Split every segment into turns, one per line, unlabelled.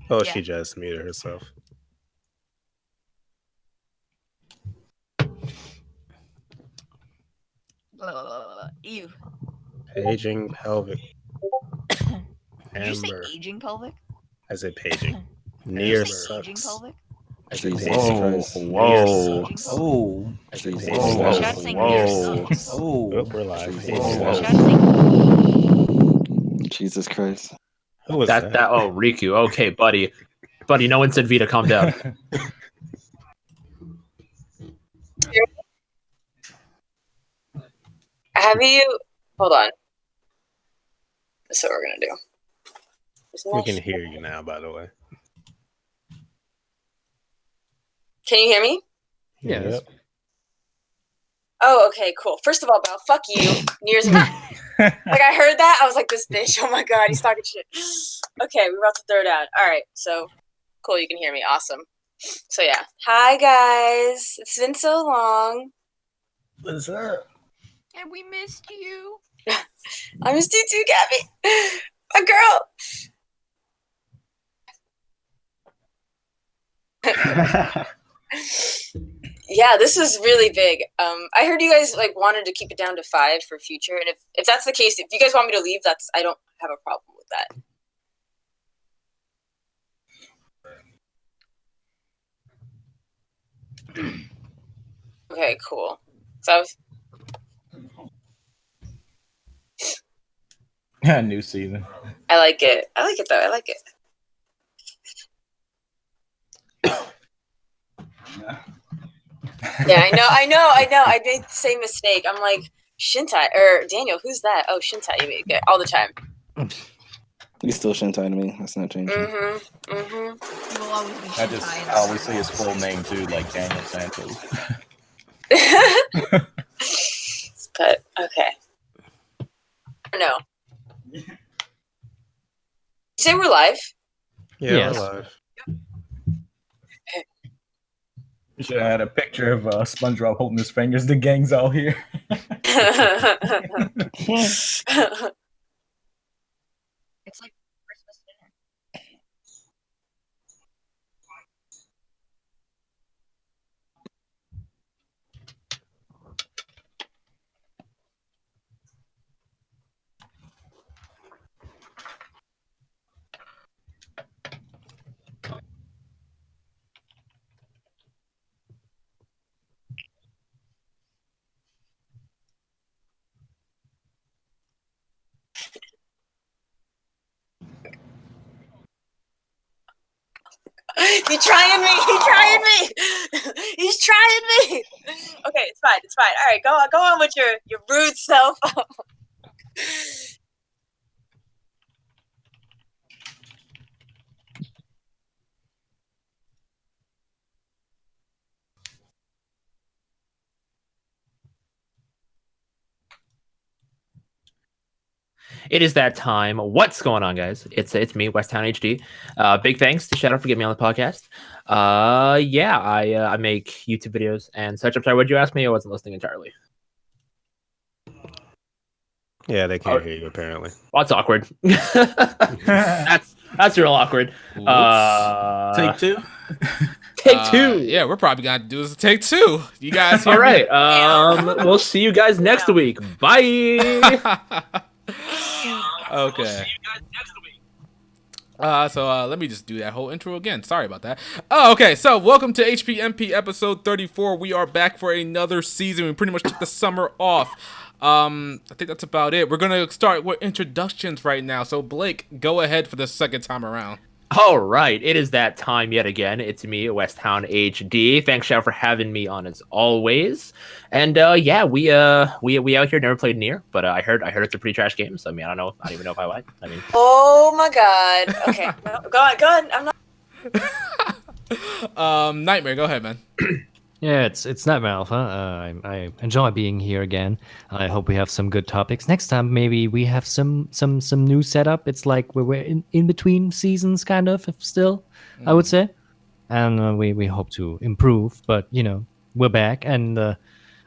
Oh,
Yeah.
she just muted herself.
Ew.
Paging pelvic.
Did you say
Amber.
aging pelvic?
I said paging.
Did you
Near
say aging
sucks.
pelvic?
I said
Jesus
paging.
Christ.
Near
Whoa.
sucks.
Oh.
I said
Jesus
paging.
Christ.
Shout saying near sucks.
Oh,
Oh.
we're live.
Jesus
Hey,
Christ.
Shout saying.
Jesus Christ.
who was
That
that?
oh Riku. Okay, buddy. Buddy, no one said Vita, calm down.
Have you? Hold on. This is what we're gonna do.
We can hear you now, by the way.
Can you hear me?
Yes.
Yep.
Oh, okay, cool. First of all, Belle, fuck you. Nears like I heard that, I was like, this bitch. Oh my god, he's talking shit. Okay, we're about to throw down. All right, so cool. You can hear me. Awesome. So yeah, hi guys. It's been so long.
What's up?
And we missed you.
I missed you too, Gabby. My girl. Yeah, this is really big. I heard you guys like wanted to keep it down to 5 for future, and if that's the case, if you guys want me to leave, I don't have a problem with that. Okay, cool. So I was.
New season.
I like it. I like it though. I like it. Yeah, I know. I made the same mistake. I'm like, Shintai, or Daniel, who's that? Oh, Shintai, you make it all the time.
He's still Shintai to me. That's not changing.
Mm-hmm. Mm-hmm.
You will always be
I just
Shintai.
always say his full name too, like Daniel Santos.
But okay. No. You say we're live?
Yeah,
Yes.
we're live.
You should have had a picture of SpongeBob holding his fingers. The gang's all here.
It's like Christmas dinner.
He's trying me. He's trying me. He's trying me. Okay, it's fine. It's fine. All right, go on with your rude self.
It is that time. What's going on, guys? It's me, Westtown HD. Big thanks to Shadow for getting me on the podcast. Yeah, I make YouTube videos and such. I'm sorry, what did you ask me? I wasn't listening entirely.
Yeah, they can't hear you apparently.
Well, that's awkward. that's real awkward.
Take 2.
Take 2.
Yeah, we're probably gonna do this take 2. You guys hear
All
me?
right. We'll see you guys next week. Bye.
Okay. So let me just do that whole intro again. Sorry about that. Oh, okay. So welcome to HPMP episode 34. We are back for another season. We pretty much took the summer off. I think that's about it. We're gonna start with introductions right now. So Blake, go ahead for the second time around.
All right, it is that time yet again. It's me, Westtown HD. Thanks, Shadow, for having me on as always. And yeah, we out here never played Nier, but I heard it's a pretty trash game. So I mean, I don't even know if I like. I mean,
Oh my god. Okay, no, go on. I'm not.
Nightmare, go ahead, man.
Yeah, it's Nightmare Alpha. I enjoy being here again. I hope we have some good topics. Next time, maybe we have some new setup. It's like we're in between seasons, kind of, still, I would say. And we hope to improve. But, we're back. And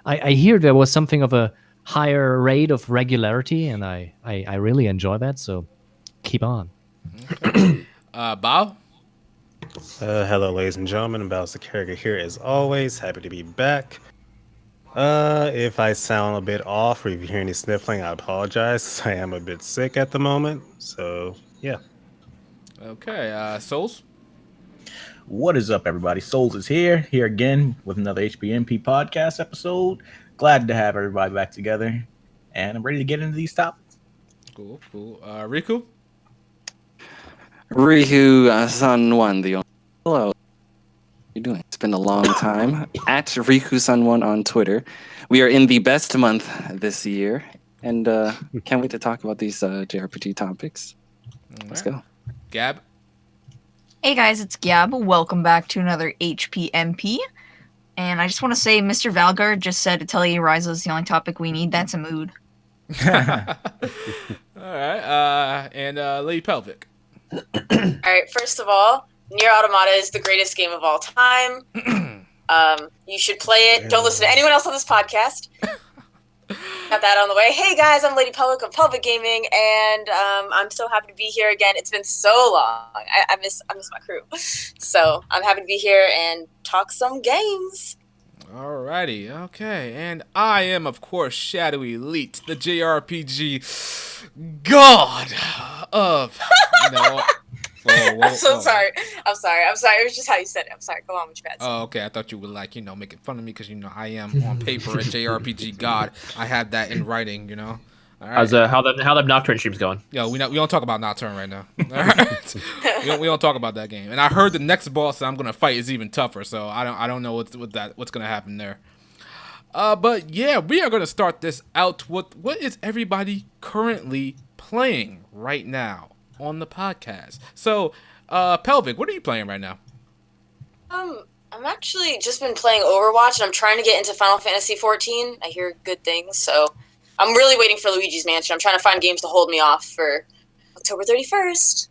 I hear there was something of a higher rate of regularity, and I really enjoy that. So keep on.
Bao?
Hello, ladies and gentlemen. Bowser Character here as always. Happy to be back. If I sound a bit off or if you hear any sniffling, I apologize. I am a bit sick at the moment. So, yeah.
Okay, Souls.
What is up, everybody? Souls is here again with another HPMP podcast episode. Glad to have everybody back together, and I'm ready to get into these topics.
Cool. Riku.
San 1, the only. Hello. How you doing? It's been a long time. At San 1 on Twitter. We are in the best month this year, and can't wait to talk about these JRPG topics. Let's go.
Gab.
Hey guys, it's Gab. Welcome back to another HPMP. And I just want to say, Mr. Valgard just said Atelier Ryza is the only topic we need. That's a mood.
All right. And Lady Pelvic.
All right, first of all, Nier Automata is the greatest game of all time. You should play it. Don't listen to anyone else on this podcast. Got that on the way. Hey guys, I'm Lady Pelvic of Pelvic Gaming, and I'm so happy to be here again. It's been so long. I miss my crew. So I'm happy to be here and talk some games.
Alrighty, okay, and I am, of course, Shadow Elite, the JRPG god of,
I'm so sorry. I'm sorry. It was just how you said it. I'm sorry. Go on with your bad.
Oh, okay. I thought you were making fun of me because I am on paper a JRPG god. I had that in writing, All right.
How's how the Nocturne stream's going?
Yo, we don't talk about Nocturne right now. All right. we don't talk about that game. And I heard the next boss that I'm gonna fight is even tougher. So I don't know what's gonna happen there. But yeah, we are gonna start this out with what is everybody currently playing right now on the podcast. So, Pelvic, what are you playing right now?
I'm actually just been playing Overwatch, and I'm trying to get into Final Fantasy 14. I hear good things, so I'm really waiting for Luigi's Mansion. I'm trying to find games to hold me off for October 31st.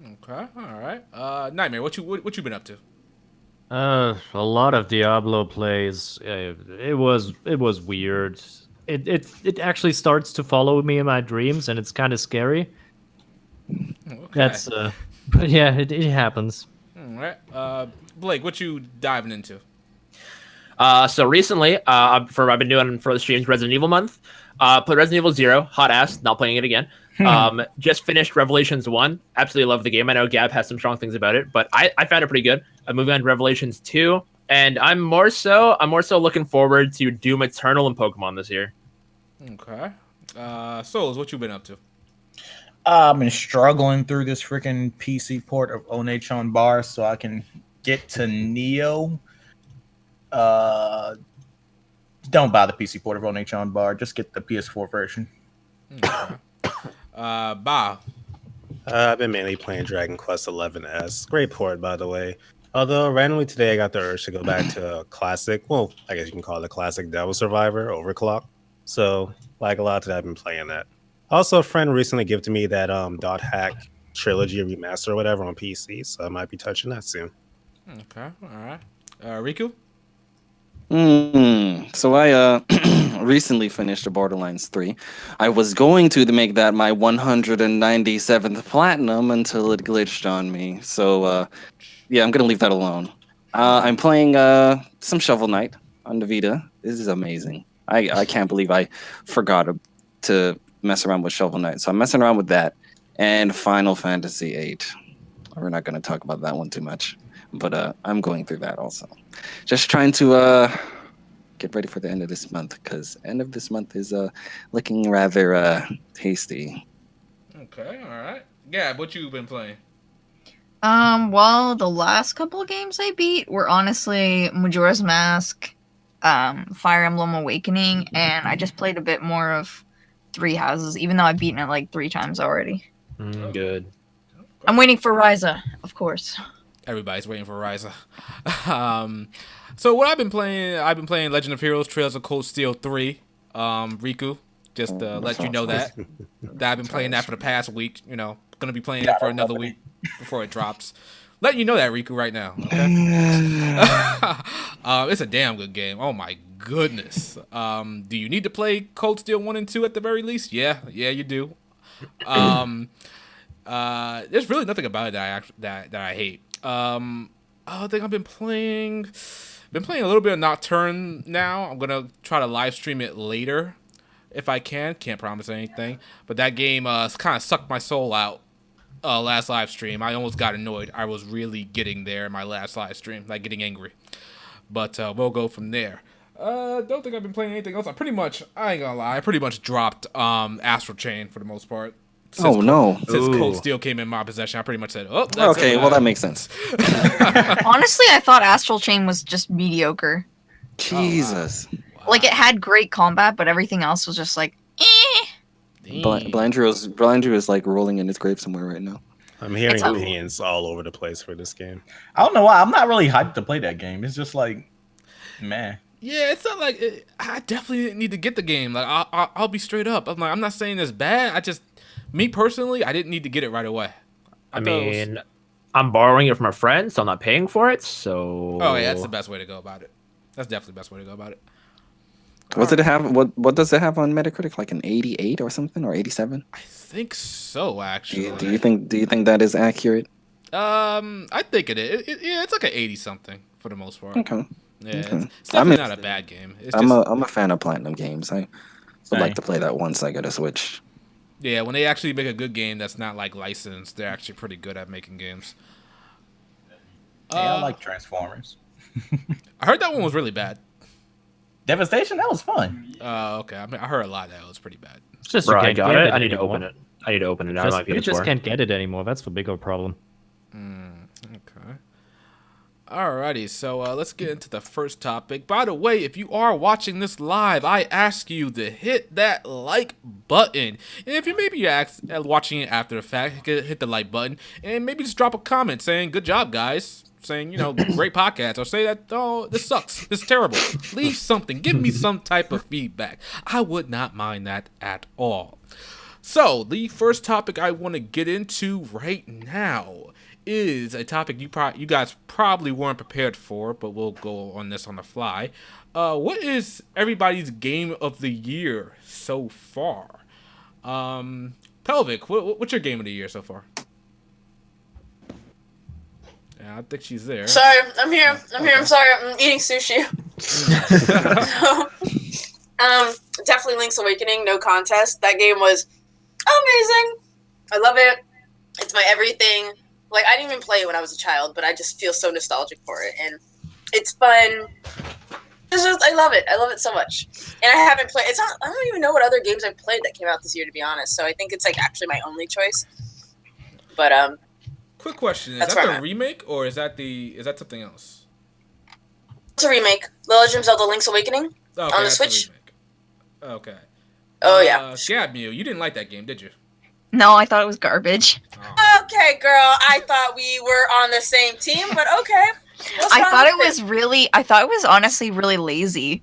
Okay, all right. Nightmare, what you been up to?
A lot of Diablo plays. It was weird. It actually starts to follow me in my dreams, and it's kind of scary.
Okay.
That's but yeah, it happens.
All right. Blake, what you diving into?
So recently, I've been doing for the streams Resident Evil month. Played Resident Evil 0, hot ass, not playing it again. Just finished Revelations 1. Absolutely love the game. I know Gab has some strong things about it, but I found it pretty good. I'm moving on to Revelations 2, and I'm more so looking forward to Doom Eternal and Pokemon this year.
Okay. Souls, what you been up to?
I've been struggling through this freaking PC port of Onechon Bar so I can get to Neo. Don't buy the PC port of Onechon Bar. Just get the PS4 version.
Okay. Bob.
I've been mainly playing Dragon Quest XI-S. Great port, by the way. Although, randomly today, I got the urge to go back to a classic, well, I guess you can call it a classic Devil Survivor, Overclock. So, like a lot today, I've been playing that. Also, a friend recently gifted me that Dot Hack trilogy remaster or whatever on PC, so I might be touching that soon.
Okay, all right. Riku?
So I recently finished Borderlands 3. I was going to make that my 197th platinum until it glitched on me. So yeah, I'm gonna leave that alone. I'm playing some Shovel Knight on the Vita. This is amazing. I can't believe I forgot to mess around with Shovel Knight. So I'm messing around with that and Final Fantasy VIII. We're not going to talk about that one too much, but I'm going through that also. Just trying to get ready for the end of this month, because end of this month is looking rather tasty.
Okay, all right. Gab, what you been playing?
Well, the last couple of games I beat were honestly Majora's Mask, Fire Emblem Awakening, and I just played a bit more of Three Houses, even though I've beaten it like 3 times already.
Good.
I'm waiting for Ryza, of course.
Everybody's waiting for Ryza. So what I've been playing Legend of Heroes Trails of Cold Steel 3. Riku, just let you know that I've been playing that for the past week. Gonna be playing it for another week before it drops. Letting you know that, Riku, right now. Okay? It's a damn good game. Oh my goodness. Do you need to play Cold Steel 1 and 2 at the very least? Yeah, you do. There's really nothing about it that I hate. I think I've been playing a little bit of Nocturne now. I'm gonna try to live stream it later if I can. Can't promise anything, but that game kind of sucked my soul out. Last live stream, I almost got annoyed. I was really getting there in my last live stream, like getting angry. But we'll go from there. Don't think I've been playing anything else. I ain't gonna lie, I pretty much dropped Astral Chain for the most part. Since Cold Steel came in my possession, I pretty much said, "Oh, that's
okay, well that makes sense."
Honestly, I thought Astral Chain was just mediocre.
Jesus.
Wow.
Like, it had great combat, but everything else was just like, eh.
Blandrew is like rolling in his grave somewhere right now.
I'm hearing opinions all over the place for this game.
I don't know why. I'm not really hyped to play that game. It's just like, man.
Yeah, it's not like I definitely need to get the game. Like I'll be straight up. I'm not saying it's bad. Me personally, I didn't need to get it right away.
I'm borrowing it from a friend, so I'm not paying for it. So
that's the best way to go about it. That's definitely the best way to go about it.
What does it have on Metacritic? Like an 88 or something, or 87?
I think so, actually.
Do you think that is accurate?
I think it is. It's like an 80 something for the most part.
Okay.
Yeah,
okay.
it's definitely not a bad game.
I'm a fan of Platinum games. I would like to play that once I get a Switch.
Yeah, when they actually make a good game that's not like licensed, they're actually pretty good at making games.
Yeah, I like Transformers.
I heard that one was really bad.
Devastation? That was fun.
Okay. I heard a lot that was pretty bad.
It's just
Bro,
you
I
can't
got
get
it.
it.
I need to
anymore.
open it. I need to open it now.
You just can't get it anymore. That's the bigger problem.
Okay. Alrighty, so let's get into the first topic. By the way, if you are watching this live, I ask you to hit that like button. And if you maybe watching it after the fact, hit the like button. And maybe just drop a comment saying, "Good job, guys." Saying, great podcast. Or say that, "Oh, this sucks. This is terrible." Leave something. Give me some type of feedback. I would not mind that at all. So, the first topic I want to get into right now is a topic you guys probably weren't prepared for, but we'll go on this on the fly. What is everybody's game of the year so far? Pelvic, what's your game of the year so far? Yeah, I think she's there.
Sorry, I'm here. I'm sorry. I'm eating sushi. Definitely Link's Awakening, no contest. That game was amazing. I love it. It's my everything. Like, I didn't even play it when I was a child, but I just feel so nostalgic for it, and it's fun. I love it. I love it so much. And I haven't played. I don't even know what other games I've played that came out this year, to be honest. So I think it's like actually my only choice. But
quick question: is that the remake or is that something else?
It's a remake. The Legend of Zelda: Link's Awakening on the Switch.
Okay.
Oh yeah.
Gabmew, you didn't like that game, did you?
No, I thought it was garbage.
Oh.
Okay, girl. I thought we were on the same team, but okay.
I thought it was honestly really lazy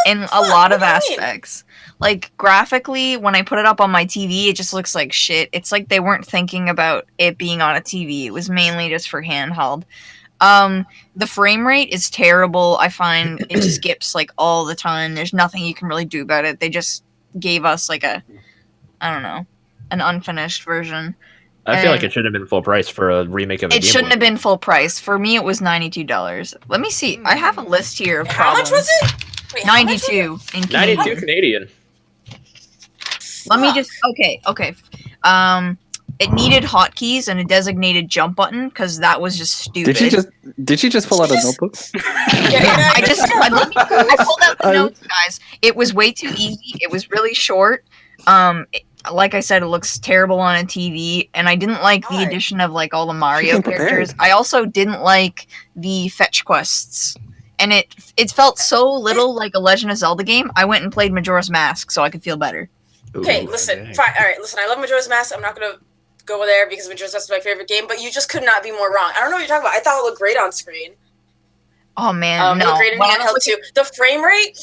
in a lot of aspects. Like, graphically, when I put it up on my TV, it just looks like shit. It's like they weren't thinking about it being on a TV. It was mainly just for handheld. The frame rate is terrible. I find it skips like all the time. There's nothing you can really do about it. They just gave us like an unfinished version.
I feel like it shouldn't have been full price for a remake of a game.
It shouldn't have been full price. For me, it was $92. Let me see. I have a list here of problems.
How much was it? Wait,
92 in Canadian.
92 Canadian.
Let me just okay. It needed hotkeys and a designated jump button because that was just stupid.
Did you just pull out a notebook?
I pulled out the notes, guys. It was way too easy. It was really short. Like I said, it looks terrible on a TV, and I didn't like the addition of like all the Mario characters. I also didn't like the fetch quests, and it felt so little like a Legend of Zelda game. I went and played Majora's Mask so I could feel better.
Okay, listen. Fine. All right, listen. I love Majora's Mask. I'm not gonna go there because Majora's Mask is my favorite game, but you just could not be more wrong. I don't know what you're talking about. I thought it looked great on screen.
Oh man,
it looked great in handheld too. The frame rate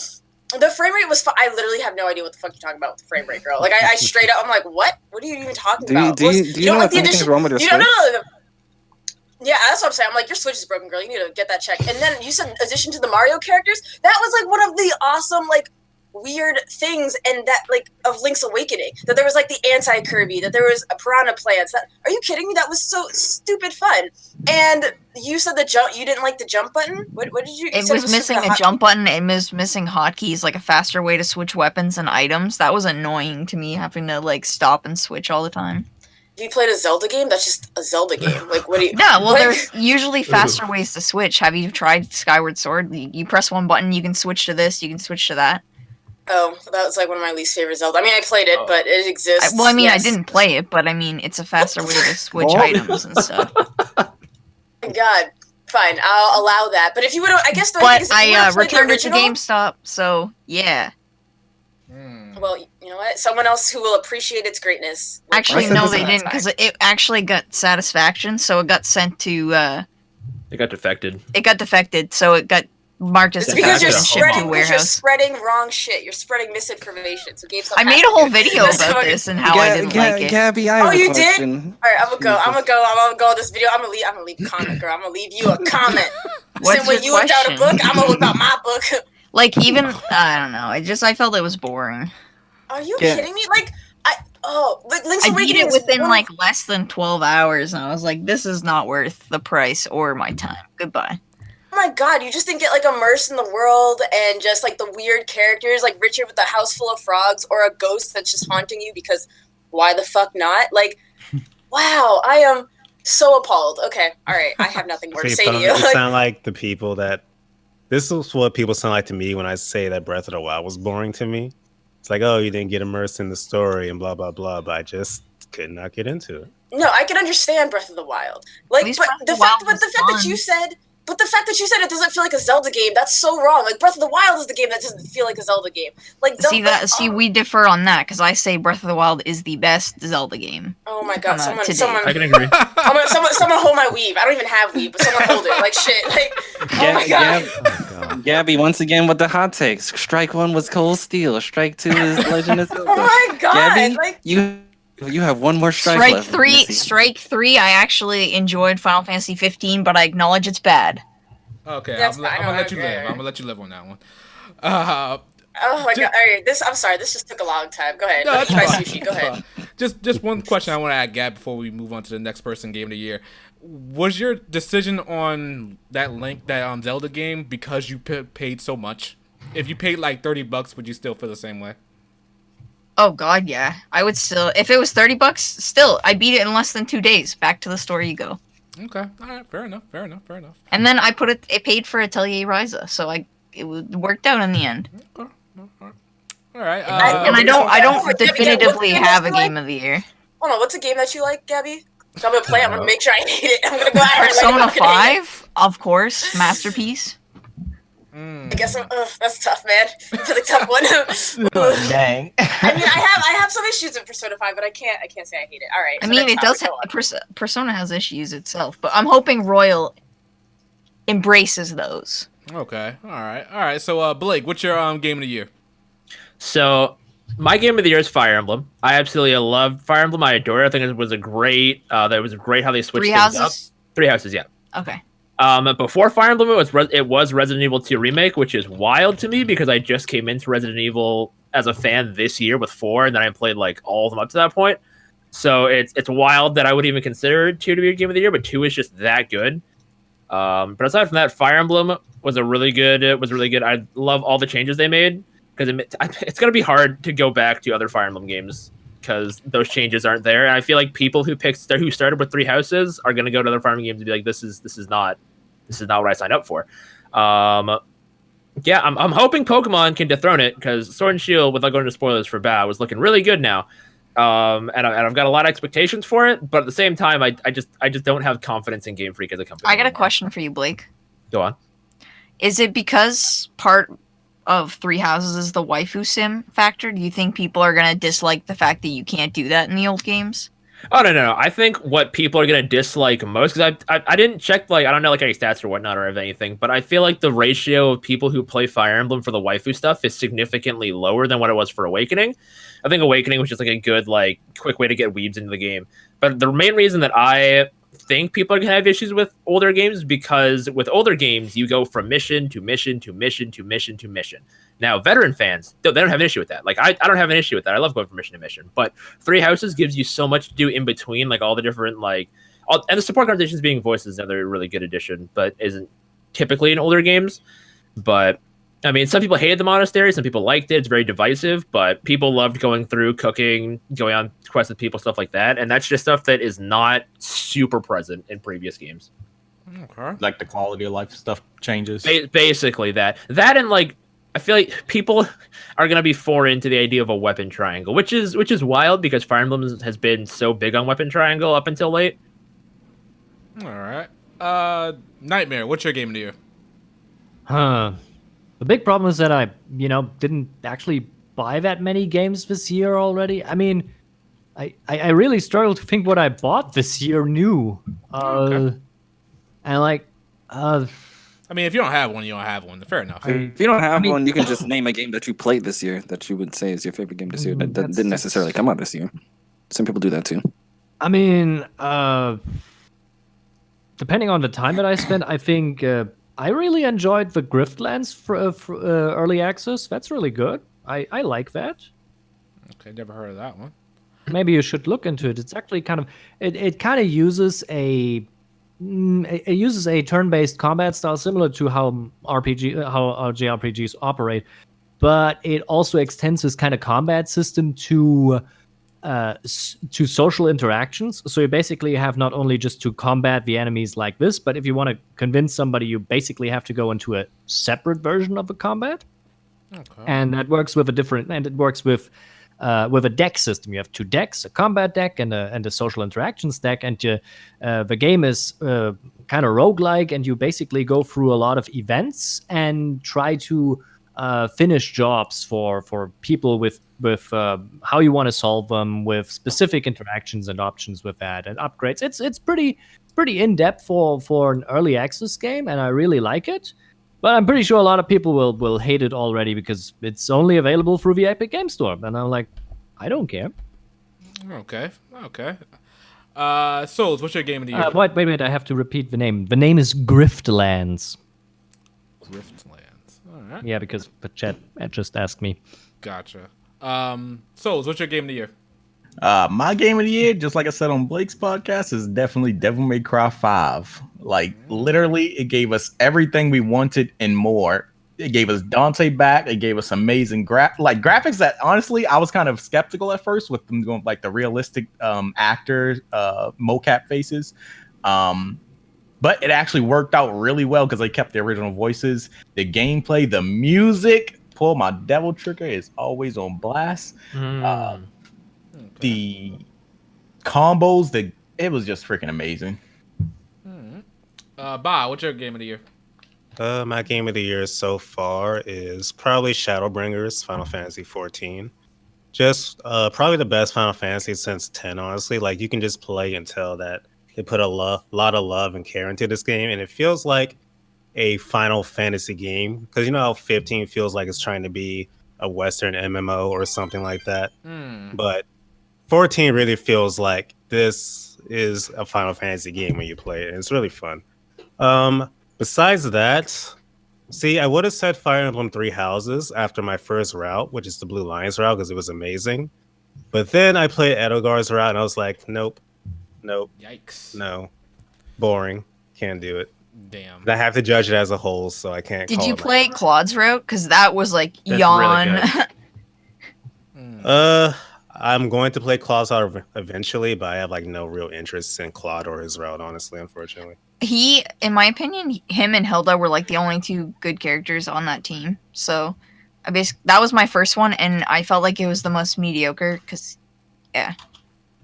was. I literally have no idea what the fuck you're talking about with the frame rate, girl. Like I straight up, I'm like, what? What are you even talking about?
Do you know what anything's wrong with your Switch?
Yeah, that's what I'm saying. I'm like, your Switch is broken, girl. You need to get that checked. And then you said addition to the Mario characters. That was like one of the awesome weird things and that like of Link's Awakening. That there was like the anti-Kirby, that there was a piranha plants. Are you kidding me? That was so stupid fun. And you said you didn't like the jump button? What did you?
It was missing a jump button. It was missing hotkeys, like a faster way to switch weapons and items. That was annoying to me, having to like stop and switch all the time.
You played a Zelda game? That's just a Zelda game. Like, what do you?
Yeah, well, there's usually faster ways to switch. Have you tried Skyward Sword? You press one button, you can switch to this, you can switch to that.
Oh, that was like one of my least favorite Zelda. I mean, I played it, but it exists.
Well, I mean,
yes.
I didn't play it, but I mean, it's a faster way to switch items and stuff.
God, fine, I'll allow that. But if you would, I guess.
But I returned it to GameStop, so yeah.
Well, you know what? Someone else who will appreciate its greatness.
Actually, no, they didn't, because it actually got satisfaction, so it got sent to.
It got defected.
It got defected, so it got marked as
it's because you're
you're
spreading wrong shit. You're spreading misinformation. So GameStop.
I made a whole video about this and how I didn't like it.
Gabby, I have a
you
question.
did? All right, I'm gonna go on this video. I'm gonna leave a comment, girl. I'm gonna leave you a comment.
What's
when you whipped out a book, I'm gonna whip out my book.
Like even I don't know. I felt it was boring.
Are you kidding me? Like Link's
I
Awakening
beat it within like less than 12 hours, and I was like, this is not worth the price or my time. Goodbye.
Oh my god, you just didn't get like immersed in the world and just like the weird characters like Richard with a house full of frogs or a ghost that's just haunting you because why the fuck not? Like, wow, I am so appalled. Okay, all right, I have nothing more to say to you.
You sound like the people that. This is what people sound like to me when I say that Breath of the Wild was boring to me. It's like, oh, you didn't get immersed in the story and blah blah blah, but I just could not get into it.
No, I can understand Breath of the Wild. Like, but the fact that you said it doesn't feel like a Zelda game, that's so wrong. Like, Breath of the Wild is the game that doesn't feel like a Zelda game. Like,
see, we differ on that because I say Breath of the Wild is the best Zelda game.
Oh my god, someone,
I can agree.
someone hold my weave. I don't even have weave, but someone hold it. Like shit. Like, oh my god.
Gabby, once again with the hot takes. Strike 1 was Cold Steel. Strike 2 is Legend of Zelda.
Oh my god.
Gabby,
like,
you have one more strike left.
Strike 3, I actually enjoyed Final Fantasy 15, but I acknowledge it's bad.
Okay, I'm gonna let you live. I'm gonna let you live on that one.
Oh my god! All right, I'm sorry. This just took a long time. Go ahead.
No,
Let me try sushi. Go ahead.
Just one question I want to add, Gab, before we move on to the next person game of the year. Was your decision on that Zelda game because you paid so much? If you paid like $30, would you still feel the same way?
Oh god, yeah. I would still, if it was $30, still, I beat it in less than 2 days. Back to the store you go.
Okay, all right, fair enough.
And then it paid for Atelier Ryza, so it worked out in the end.
Okay. All right.
And I don't definitively have a game of the year.
Hold on, what's a game that you like, Gabby? I'm gonna play. I'm gonna make sure I hate it. I'm gonna go out.
Persona 5, of course, masterpiece.
I guess that's tough, man. That's a tough one.
Dang.
I mean, I have some issues with Persona 5, but I can't say I hate it. All right.
I mean, it does have Persona has issues itself, but I'm hoping Royal embraces those.
Okay. All right. So, Blake, what's your game of the year?
So, my game of the year is Fire Emblem. I absolutely love Fire Emblem. I adore it. I think it was great how they switched things up. 3 Houses, yeah.
Okay.
Before Fire Emblem, it was Resident Evil 2 Remake, which is wild to me because I just came into Resident Evil as a fan this year with 4, and then I played like all of them up to that point. So it's wild that I would even consider 2 to be a game of the year, but 2 is just that good. But aside from that, Fire Emblem was really good. I love all the changes they made because it's gonna be hard to go back to other Fire Emblem games because those changes aren't there. And I feel like people who started with 3 Houses are gonna go to other Fire Emblem games and be like, this is not what I signed up for. Yeah, I'm hoping Pokemon can dethrone it because Sword and Shield, without going into spoilers for bad, was looking really good now. And I've got a lot of expectations for it, but at the same time, I just don't have confidence in Game Freak as a company.
I got a question for you, Blake.
Go on. Is
it because part of 3 Houses is the waifu sim factor? Do you think people are gonna dislike the fact that you can't do that in the old games?
Oh no! I think what people are gonna dislike most, because I didn't check I don't know any stats or whatnot or anything, but I feel like the ratio of people who play Fire Emblem for the waifu stuff is significantly lower than what it was for Awakening. I think Awakening was just a good quick way to get weebs into the game. But the main reason that I think people are gonna have issues with older games, because with older games you go from mission to mission to mission to mission to mission. Now veteran fans, they don't have an issue with that. Like I don't have an issue with that. I love going from mission to mission. But Three Houses gives you so much to do in between, like all the different and the support conversations being voiced is another really good addition, but isn't typically in older games. But I mean, some people hated the monastery, some people liked it. It's very divisive, but people loved going through, cooking, going on quests with people, stuff like that. And that's just stuff that is not super present in previous games.
Okay.
Like the quality of life stuff changes.
Basically that and like, I feel like people are going to be foreign to the idea of a weapon triangle, which is wild because Fire Emblem has been so big on weapon triangle up until late.
All right. Nightmare, what's your game of the year?
The big problem is that I, didn't actually buy that many games this year already. I mean, I really struggle to think what I bought this year new.
Okay.
And like,
I mean, if you don't have one, you don't have one. Fair enough.
If you don't have one, you can just name a game that you played this year that you would say is your favorite game this year that didn't necessarily come out this year. Some people do that too.
I mean, depending on the time that I spent, I think I really enjoyed the Griftlands for early access. That's really good. I like that.
Okay, never heard of that one.
Maybe you should look into it. It's actually kind of it kind of uses a turn-based combat style similar to how JRPGs operate, but it also extends this kind of combat system to social interactions. So you basically have not only just to combat the enemies like this, but if you want to convince somebody, you basically have to go into a separate version of the combat.
Okay.
And that works with with a deck system. You have two decks, a combat deck and a social interactions deck, and the game is kind of roguelike, and you basically go through a lot of events and try to finish jobs for people with how you want to solve them, with specific interactions and options with that and upgrades. It's pretty in depth for an early access game, and I really like it. But I'm pretty sure a lot of people will hate it already because it's only available through the Epic Game Store. And I'm like, I don't care.
Okay. Souls, what's your game of the year?
Wait, I have to repeat the name. The name is Griftlands.
Griftlands. All right.
Yeah, because the chat just asked me.
Gotcha. Souls, what's your game of the year?
My game of the year, just like I said on Blake's podcast, is definitely Devil May Cry 5. Like, literally, it gave us everything we wanted and more. It gave us Dante back. It gave us amazing graphics that, honestly, I was kind of skeptical at first with them going like the realistic actor mocap faces. But it actually worked out really well because they kept the original voices, the gameplay, the music. Pull my devil trigger is always on blast. The combos, it was just freaking amazing.
Ba, what's your game of the year?
My game of the year so far is probably Shadowbringers Final Fantasy 14. Just probably the best Final Fantasy since 10, honestly. Like, you can just play and tell that they put a lot of love and care into this game, and it feels like a Final Fantasy game, because you know how 15 feels like it's trying to be a Western MMO or something like that. But 14 really feels like this is a Final Fantasy game when you play it, and it's really fun. Besides that, see, I would have said Fire Emblem Three Houses after my first route, which is the Blue Lions route, because it was amazing. But then I played Edelgar's route, and I was like, nope.
Yikes.
No. Boring. Can't do it.
Damn.
I have to judge it as a whole, so I can't.
Did you play Claude's route? Because that was like yawn.
Really
I'm going to play Claude's route eventually, but I have like no real interest in Claude or his route, honestly, unfortunately.
He, in my opinion, him and Hilda were like the only two good characters on that team. So, that was my first one, and I felt like it was the most mediocre. Because, yeah.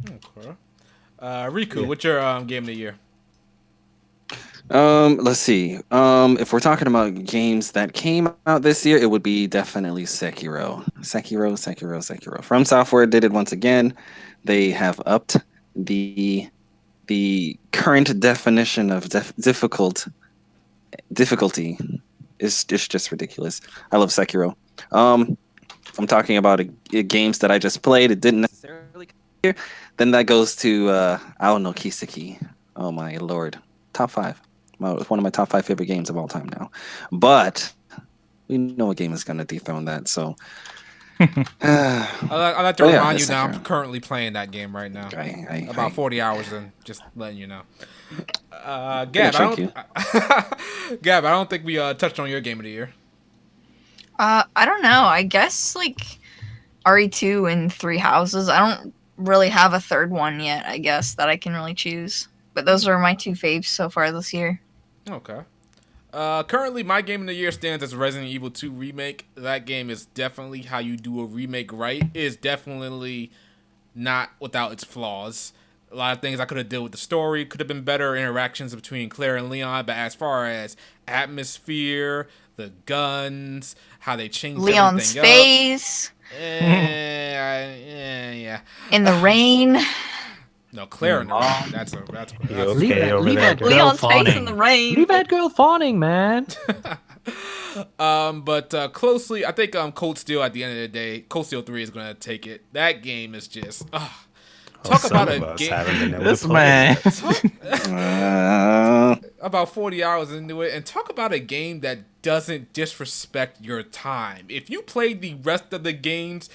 Okay. Riku, what's your game of the year?
Let's see. If we're talking about games that came out this year, it would be definitely Sekiro. Sekiro. From Software did it once again. They have upped the current definition of difficulty. It's just ridiculous. I love Sekiro. I'm talking about games that I just played. It didn't necessarily come here. Then that goes to I don't know, Kiseki. Oh my lord, top 5. Well, it's one of my top 5 favorite games of all time now. But we know what game is going to dethrone that. So
I'd like to
Oh, yeah,
remind you
it's
that I'm
Sekiro.
currently playing that game right now.
I
About 40 hours in, just letting you know. Gab,
Gonna trick you.
Gab, I don't think we touched on your game of the year.
I don't know. I guess like RE2 and Three Houses. I don't really have a third one yet, I guess, that I can really choose. But those are my 2 faves so far this year.
Okay. Currently, my game of the year stands as Resident Evil 2 Remake. That game is definitely how you do a remake right. It is definitely not without its flaws. A lot of things I could have did with the story, could have been better interactions between Claire and Leon, but as far as atmosphere, the guns, how they changed
Leon's
everything
face
up, yeah.
in the rain.
No, Claire in the rain. That's
You
that's
okay over
leave
there?
that girl
Leon's face in
fawning.
the rain.
Leave that girl fawning, man.
But closely, I think Cold Steel at the end of the day, Cold Steel 3 is gonna take it. That game is just talk about a game.
This man.
About 40 hours into it, and talk about a game that doesn't disrespect your time. If you played the rest of the games,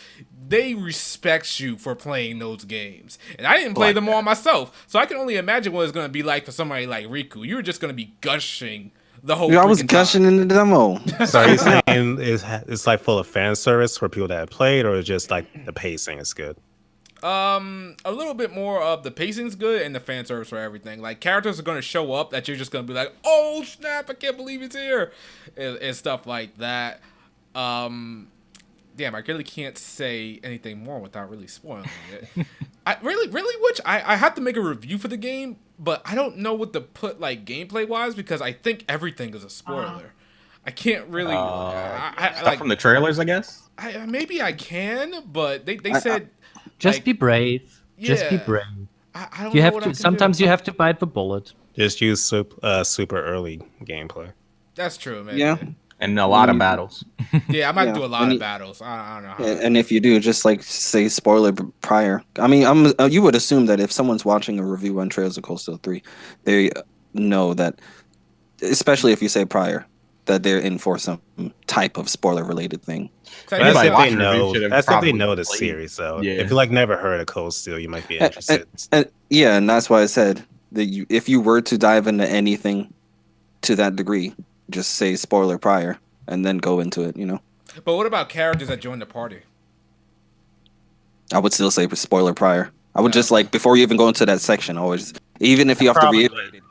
they respect you for playing those games. And I didn't play them all myself, so I can only imagine what it's going to be like for somebody like Riku. You're just going to be gushing the whole
I was
freaking
gushing
time.
in the demo.
So are you saying it's like full of fan service for people that have played, or just like the pacing is good?
A little bit more of the pacing's good and the fan service for everything. Like, characters are going to show up that you're just going to be like, oh snap, I can't believe it's here, and stuff like that. Damn, I really can't say anything more without really spoiling it. I really wish I have to make a review for the game, but I don't know what to put like gameplay wise because I think everything is a spoiler. I can't really.
Stuff
like
from the trailers, I guess.
maybe I can, but they said
Just
like,
be brave. Just be
yeah.
brave.
I don't
You
know
have
what I
to.
can
Sometimes
do.
you have to bite the bullet.
Just use super early gameplay.
That's true, man.
Yeah.
And a lot of battles.
Yeah, I might
Yeah,
do a lot
and
of battles. I don't know how.
And if you do, just like say spoiler prior. I mean, you would assume that if someone's watching a review on Trails of Cold Steel 3, they know that, especially if you say prior, that they're in for some type of spoiler related thing.
So
That's
Anybody
if they
watching
know.
reviews should have
That's if they
probably
know the
played.
series. So
Yeah.
if you like never heard of Cold Steel, you might be interested.
Yeah, and that's why I said that if you were to dive into anything to that degree, just say spoiler prior and then go into it.
But what about characters that join the party?
I would still say spoiler prior. I would
Yeah.
just like before you even go into that section, always, even if you have to
Probably
reiterate it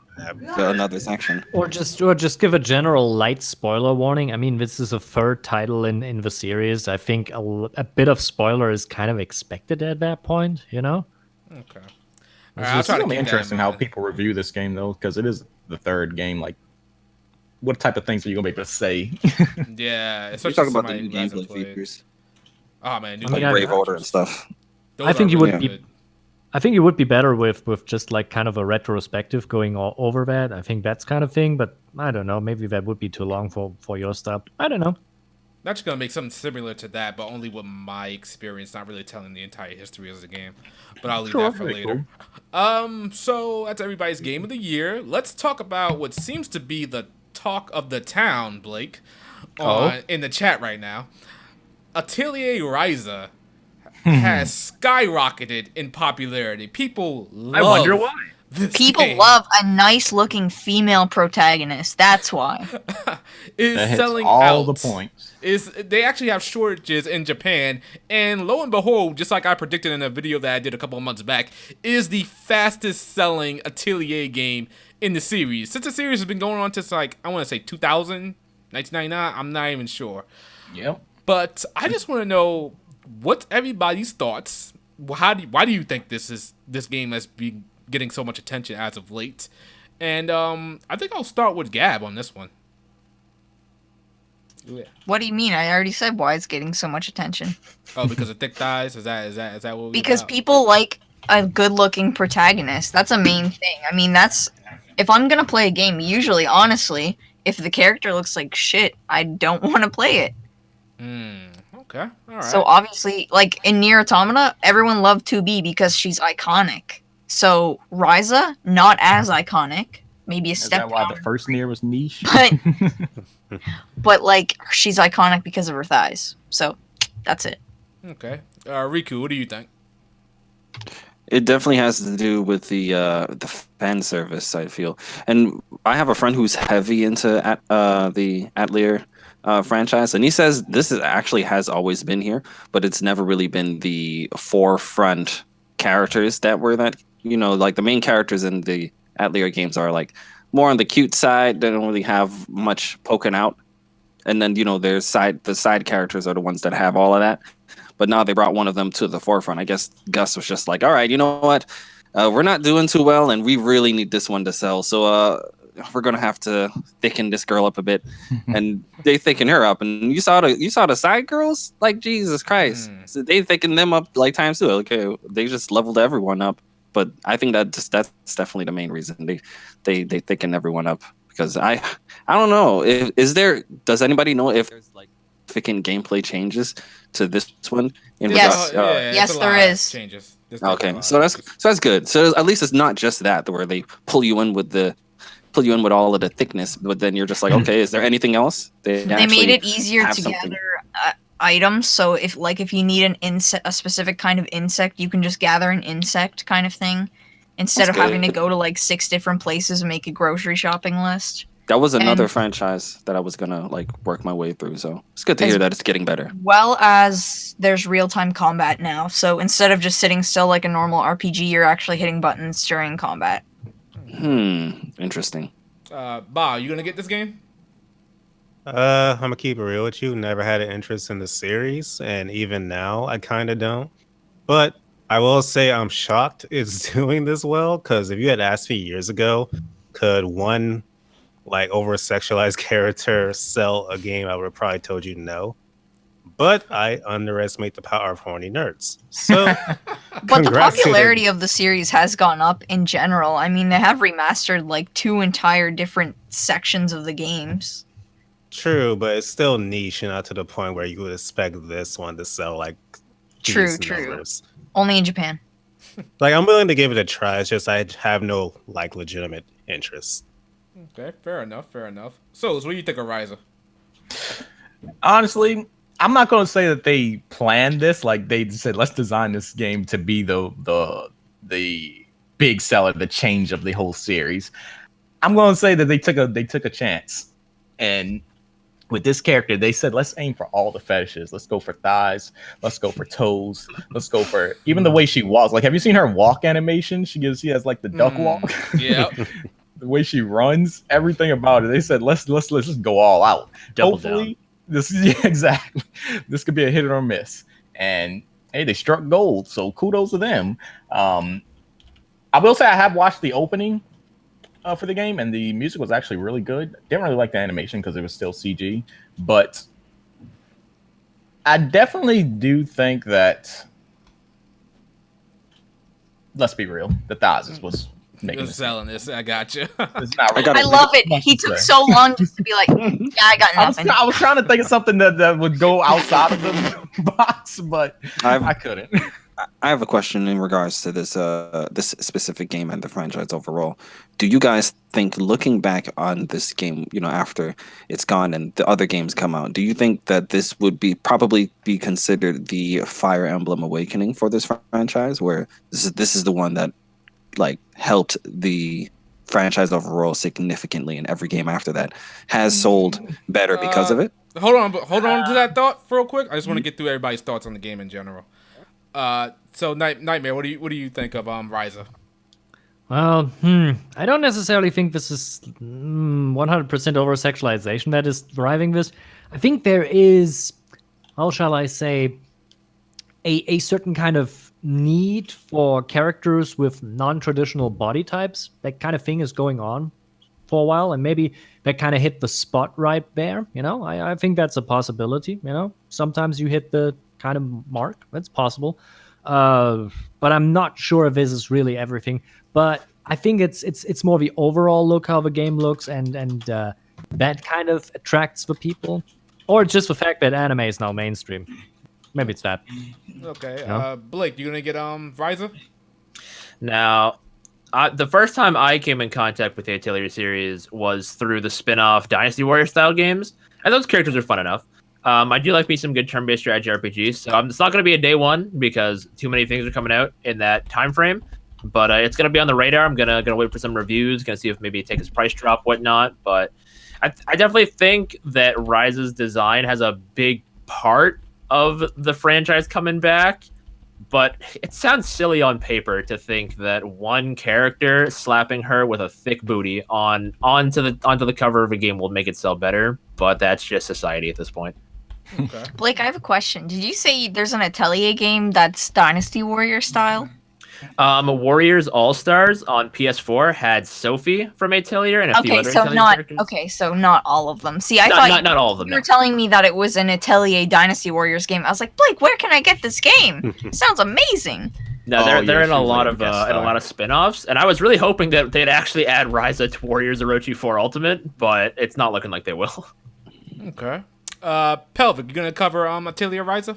to another section.
Or just give a general light spoiler warning. I mean, this is a third title in the series. I think a bit of spoiler is kind of expected at that point.
Okay. All right, I'll
It's
try to
really
keep that in
interesting how
mind.
people review this game though, because it is the third game. Like, what type of things are you gonna be able to say?
Yeah,
We're
especially
talking about the
somebody
new
who hasn't
gameplay
played.
features,
Oh man, new
I mean,
gameplay
Brave Order and
features.
stuff.
Those
I think
are
you would
really
be-
good.
I think it would be better with just like kind of a retrospective going over that. I think that's kind of thing, but I don't know. Maybe that would be too long for your stuff. I don't know.
I'm actually gonna make something similar to that, but only with my experience, not really telling the entire history of the game. But I'll leave
Sure,
that for
very
later. So that's everybody's game of the year. Let's talk about what seems to be the talk of the town, Blake, in the chat right now. Atelier Ryza has skyrocketed in popularity. People love
I wonder why.
this
People
game.
love a nice looking female protagonist. That's why.
Is
That hits
selling
all
out.
the points.
They actually have shortages in Japan, and lo and behold, just like I predicted in a video that I did a couple of months back, is the fastest selling Atelier game in the series. Since the series has been going on since like I want to say 2000, 1999, I'm not even sure.
Yep.
But I just want to know what's everybody's thoughts. Why do you think this game has been getting so much attention as of late? And I think I'll start with Gab on this one.
What do you mean? I already said why it's getting so much attention.
Oh, because of thick thighs? Is that what we
Because
about?
people like a good looking protagonist. That's a main thing. I mean, that's if I'm gonna play a game, usually, honestly, if the character looks like shit, I don't want to play it.
Okay. All right.
So obviously, like in Nier Automata, everyone loved 2B because she's iconic. So Ryza, not as iconic, maybe a
Is
step
that why
down,
the first Nier was niche?
but like she's iconic because of her thighs. So that's it.
Okay. Riku, what do you think?
It definitely has to do with the fan service, I feel. And I have a friend who's heavy into the Atelier franchise, and he says this is actually has always been here, but it's never really been the forefront characters that were that, like the main characters in the Atelier games are like more on the cute side. They don't really have much poking out. And then, the side characters are the ones that have all of that. But now they brought one of them to the forefront. I guess Gus was just like, all right, you know what? We're not doing too well, and we really need this one to sell. So we're going to have to thicken this girl up a bit. And they thicken her up. And you saw the side girls? Like, Jesus Christ. So they thicken them up like times two. Okay, they just leveled everyone up. But I think that's definitely the main reason. They thicken everyone up. Because I don't know. Does anybody know if there's like significant gameplay changes to this one?
Yes.
Yes,
there is.
Changes.
Okay, so that's good. So at least it's not just that where they pull you in with all of the thickness, but then you're just like, okay, is there anything else?
They made it easier to gather items. So if you need a specific kind of insect, you can just gather an insect kind of thing instead of having to go to like 6 different places and make a grocery shopping list.
That was another franchise that I was gonna like work my way through. So it's good to hear that it's getting better.
Well, as there's real-time combat now, so instead of just sitting still like a normal RPG, you're actually hitting buttons during combat.
Interesting.
Ba, you gonna get this game?
I'm gonna keep it real with you. Never had an interest in the series, and even now, I kind of don't. But I will say I'm shocked it's doing this well, because if you had asked me years ago, could one like over sexualized character sell a game, I would have probably told you no. But I underestimate the power of horny nerds. So,
but the popularity of the series has gone up in general. I mean, they have remastered like 2 entire different sections of the games.
True, but it's still niche, not to the point where you would expect this one to sell like
true.
numbers.
Only in Japan.
Like, I'm willing to give it a try. It's just I have no like legitimate interest.
Okay, fair enough. So, what do you think of Ryza?
Honestly, I'm not going to say that they planned this. Like they said, let's design this game to be the big seller, the change of the whole series. I'm going to say that they took a chance, and with this character, they said, let's aim for all the fetishes. Let's go for thighs. Let's go for toes. Let's go for even the way she walks. Like, have you seen her walk animation? She has like the duck walk.
Yeah.
The way she runs, everything about it. They said, let's just go all out.
Double
Hopefully, exactly. This could be a hit or miss. And hey, they struck gold. So kudos to them. I will say I have watched the opening for the game, and the music was actually really good. Didn't really like the animation because it was still CG, but I definitely do think that, let's be real, the thighs was making
selling this. I got you.
I love it. He took so long just to be like, yeah, I got nothing.
I was trying to think of something that would go outside of the box, but I couldn't.
I have a question in regards to this specific game and the franchise overall. Do you guys think, looking back on this game, after it's gone and the other games come out, do you think that this would probably be considered the Fire Emblem Awakening for this franchise, where this is the one that like helped the franchise overall significantly, and every game after that has sold better because of it?
Hold on to that thought real quick. I just want to get through everybody's thoughts on the game in general. So Nightmare, what do you think of Ryza?
Well, I don't necessarily think this is 100% over sexualization that is driving this. I think there is, how shall I say, a certain kind of need for characters with non-traditional body types. That kind of thing is going on for a while, and maybe that kind of hit the spot right there. I think that's a possibility. Sometimes you hit the kind of mark. That's possible. But I'm not sure if this is really everything. But I think it's more the overall look, how the game looks, and that kind of attracts the people. Or just the fact that anime is now mainstream. Maybe it's that.
Okay. Blake, you gonna get Ryza?
Now, the first time I came in contact with the Atelier series was through the spin-off Dynasty Warrior style games, and those characters are fun enough. I do like me some good turn-based strategy RPGs, so it's not going to be a day one because too many things are coming out in that time frame. But it's going to be on the radar. I'm gonna wait for some reviews, gonna see if maybe it takes its price drop, whatnot. But I definitely think that Ryza's design has a big part of the franchise coming back. But it sounds silly on paper to think that one character slapping her with a thick booty onto the cover of a game will make it sell better. But that's just society at this point.
Okay.
Blake, I have a question. Did you say there's an Atelier game that's Dynasty Warrior style?
Warriors All Stars on PS4 had Sophie from Atelier and a few other Atelier characters.
So not all of them. See, I thought
not all of them.
You were telling me that it was an Atelier Dynasty Warriors game. I was like, Blake, where can I get this game? Sounds amazing.
No, they're in a lot of spin-offs, and I was really hoping that they'd actually add Ryza to Warriors Orochi 4 Ultimate, but it's not looking like they will.
Okay. Pelvic, you gonna cover Atelier Ryza?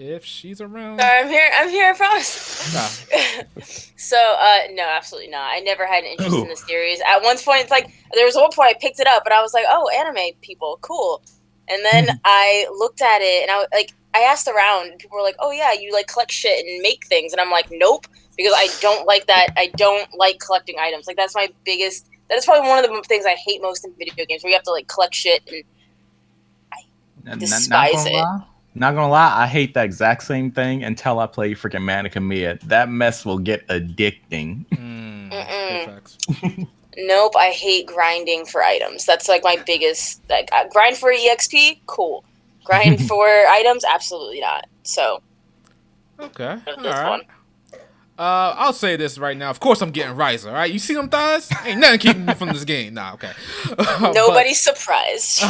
If she's around.
Sorry, I'm here, I promise.
Nah.
So, no, absolutely not. I never had an interest in the series. At one point, it's like, there was one point I picked it up, and I was like, oh, anime people, cool. And then I looked at it, and I asked around, and people were like, oh, yeah, you, like, collect shit and make things. And I'm like, nope, because I don't like that. I don't like collecting items. Like, that's my biggest, that is probably one of the things I hate most in video games, where you have to, like, collect shit, and I despise it.
Not gonna lie, I hate that exact same thing until I play freaking Manica Mia. That mess will get addicting.
Nope, I hate grinding for items. That's like my biggest. Like, grind for EXP, cool. Grind for items, absolutely not. So,
okay, all right. I'll say this right now. Of course, I'm getting Ryza. All right, you see them thighs? Ain't nothing keeping me from this game. Nah, okay.
Nobody's surprised.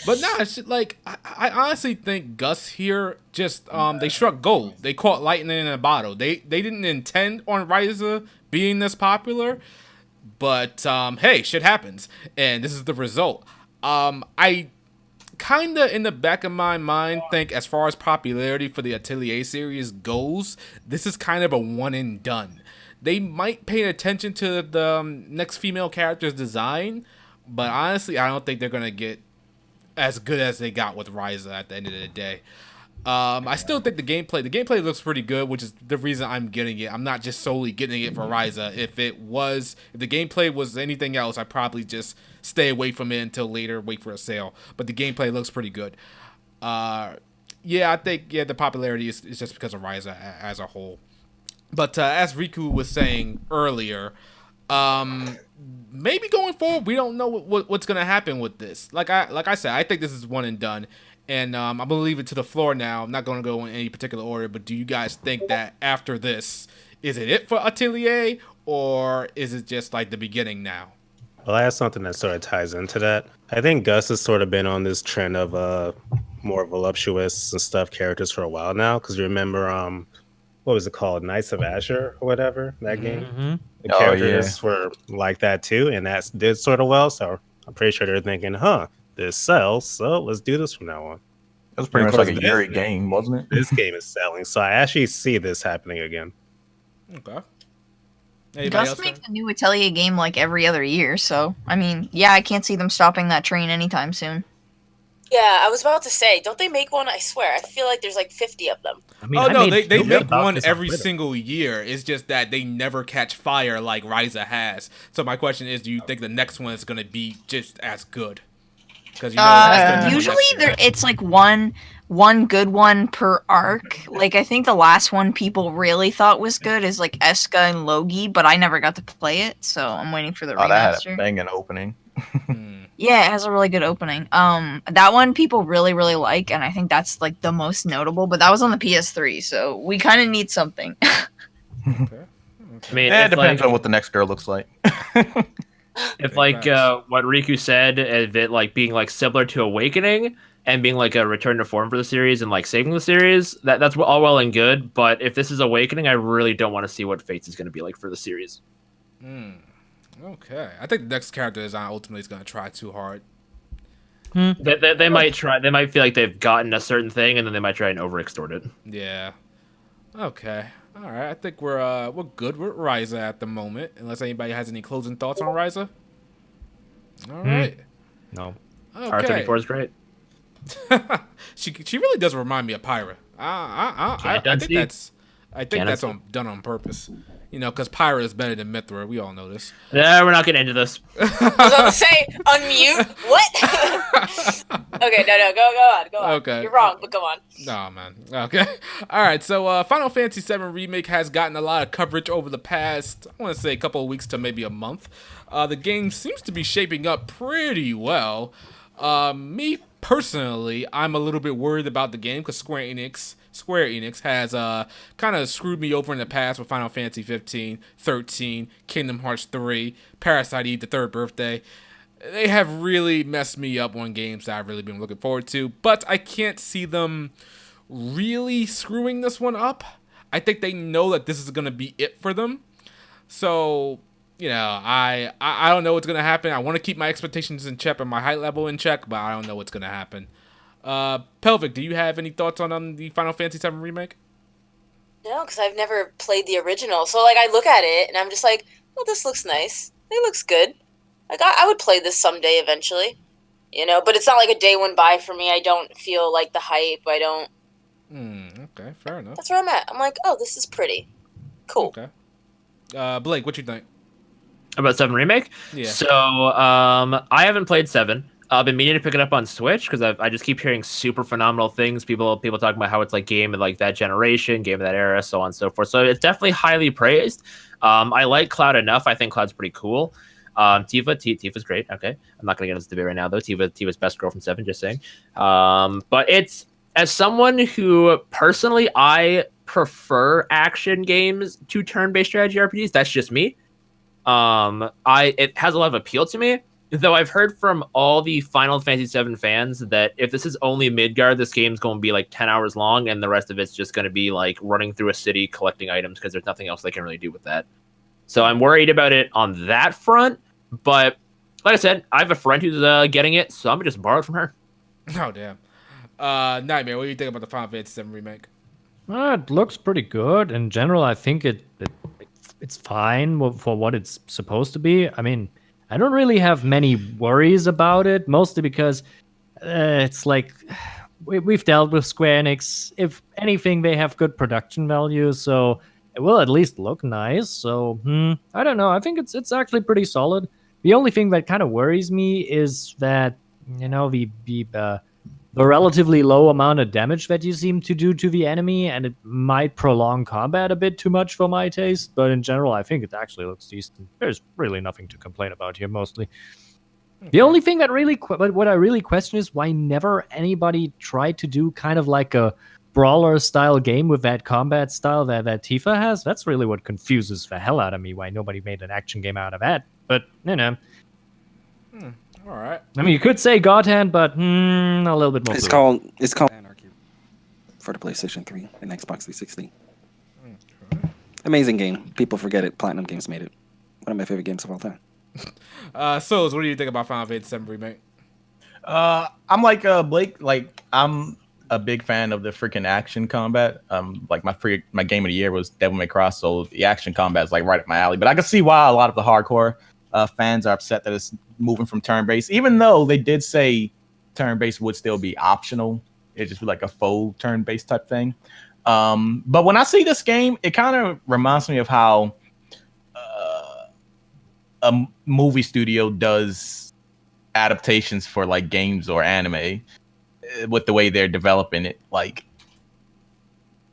But nah, like I honestly think Gus here just they struck gold. They caught lightning in a bottle. They didn't intend on Ryza being this popular, but hey, shit happens, and this is the result. I kinda in the back of my mind think as far as popularity for the Atelier series goes, this is kind of a one and done. They might pay attention to the next female character's design, but honestly, I don't think they're gonna get as good as they got with Ryza at the end of the day. I still think the gameplay looks pretty good, which is the reason I'm getting it. I'm not just solely getting it for Ryza. If the gameplay was anything else, I'd probably just stay away from it until later, wait for a sale. But the gameplay looks pretty good. I think the popularity is just because of Ryza as a whole. But as Riku was saying earlier, maybe going forward, we don't know what's gonna happen with this. Like I said, I think this is one and done. And I'm going to leave it to the floor now. I'm not going to go in any particular order, but do you guys think that after this, is it for Atelier, or is it just like the beginning now?
Well, I have something that sort of ties into that. I think Gus has sort of been on this trend of more voluptuous and stuff characters for a while now, because you remember, what was it called? Knights of Azure or whatever, that game? The characters were like that too, and that did sort of well, so I'm pretty sure they're thinking, this sells, so let's do this from now on.
It was pretty much like a Yuri game, wasn't it?
This game is selling, so I actually see this happening again.
Okay.
Gus makes a new Atelier game like every other year, so I mean, yeah, I can't see them stopping that train anytime soon.
Yeah, I was about to say, don't they make one? I swear, I feel like there's like 50 of them.
I mean, they make one every single year. It's just that they never catch fire like Ryza has. So my question is, do you think the next one is going to be just as good? Because
usually it's like one good one per arc. Like I think the last one people really thought was good is like Eska and Logi, but I never got to play it, so I'm waiting for the remaster.
That had a banging opening.
Yeah, it has a really good opening. That one people really, really like, and I think that's like the most notable. But that was on the PS3, so we kind of need something.
Okay.
I mean,
it depends on what the next girl looks like.
If like what Riku said, if it like being like similar to Awakening and being like a return to form for the series and like saving the series, that's all well and good. But if this is Awakening, I really don't want to see what Fates is going to be like for the series.
Okay, I think the next character design ultimately is going to try too hard.
They might try. They might feel like they've gotten a certain thing, and then they might try and overextort it.
Yeah. Okay. All right. I think we're good with Ryza at the moment, unless anybody has any closing thoughts on Ryza. All right.
No.
Okay.
R34 is great.
she really does remind me of Pyra.
Can't
I think
unsee.
that's
unsee.
done on purpose. You know, because Pyra is better than Mithra. We all know this.
No, we're not getting into this.
I was about to say, unmute. What? Okay, no, go on.
Okay.
You're wrong, but go on.
Nah, man. Okay. All right. So, Final Fantasy VII Remake has gotten a lot of coverage over the past, I want to say, a couple of weeks to maybe a month. The game seems to be shaping up pretty well. Me personally, I'm a little bit worried about the game because Square Enix has kind of screwed me over in the past with Final Fantasy 15, 13, Kingdom Hearts 3, Parasite Eve, the third birthday. They have really messed me up on games that I've really been looking forward to, but I can't see them really screwing this one up. I think they know that this is going to be it for them. So, you know, I don't know what's going to happen. I want to keep my expectations in check and my height level in check, but I don't know what's going to happen. Pelvic, do you have any thoughts on the Final Fantasy VII Remake?
No, because I've never played the original. So, like, I look at it, and I'm just like, well, this looks nice. It looks good. Like, I would play this someday eventually. You know, but it's not like a day went by for me. I don't feel like the hype. I don't...
Okay, fair enough.
That's where I'm at. I'm like, oh, this is pretty. Cool.
Okay. Blake, what you think?
About 7 Remake?
Yeah.
So, I haven't played 7. I've been meaning to pick it up on Switch because I just keep hearing super phenomenal things. People talking about how it's like game of like that generation, game of that era, so on and so forth. So it's definitely highly praised. I like Cloud enough. I think Cloud's pretty cool. Tifa's great. Okay, I'm not gonna get into this debate right now though. Tifa's best girl from 7. Just saying. But it's, as someone who personally I prefer action games to turn-based strategy RPGs. That's just me. It has a lot of appeal to me. Though I've heard from all the Final Fantasy VII fans that if this is only Midgard, this game's going to be like 10 hours long, and the rest of it's just going to be like running through a city collecting items because there's nothing else they can really do with that. So I'm worried about it on that front. But like I said, I have a friend who's getting it, so I'm going to just borrow it from her.
Oh, damn. Nightmare, what do you think about the Final Fantasy VII Remake?
It looks pretty good. In general, I think it's fine for what it's supposed to be. I mean, I don't really have many worries about it, mostly because it's like we've dealt with Square Enix. If anything, they have good production value, so it will at least look nice. So I don't know. I think it's actually pretty solid. The only thing that kind of worries me is that, you know, the relatively low amount of damage that you seem to do to the enemy, and it might prolong combat a bit too much for my taste, but in general, I think it actually looks decent. There's really nothing to complain about here, mostly. Okay. The only thing that what I really question is why never anybody tried to do kind of like a brawler-style game with that combat style that Tifa has. That's really what confuses the hell out of me, why nobody made an action game out of that. But, you know.
All right.
I mean, you could say God Hand, but a little bit more.
It's called Anarchy for the PlayStation 3 and Xbox 360. Okay. Amazing game. People forget it. Platinum Games made it. One of my favorite games of all time.
Souls, what do you think about Final Fantasy VII Remake?
I'm like Blake. Like, I'm a big fan of the freaking action combat. Like my game of the year was Devil May Cry, so the action combat is like right up my alley. But I can see why a lot of the hardcore fans are upset that it's moving from turn-based, even though they did say turn-based would still be optional. It'd just be like a faux turn-based type thing. But when I see this game, it kind of reminds me of how a movie studio does adaptations for like games or anime with the way they're developing it. Like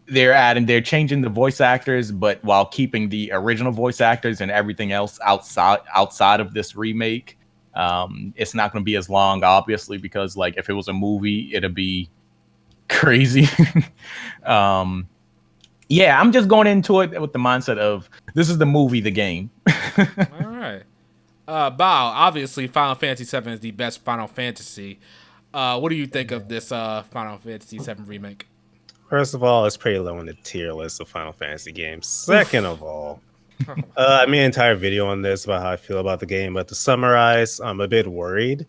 they're changing the voice actors, but while keeping the original voice actors and everything else outside of this remake. It's not going to be as long, obviously, because like if it was a movie, it'd be crazy. Yeah, I'm just going into it with the mindset of this is the movie, the game.
All right. Bao, obviously Final Fantasy VII is the best Final Fantasy. What do you think of this Final Fantasy VII Remake?
First of all, it's pretty low in the tier list of Final Fantasy games. Second of all, I made an entire video on this about how I feel about the game, but to summarize, I'm a bit worried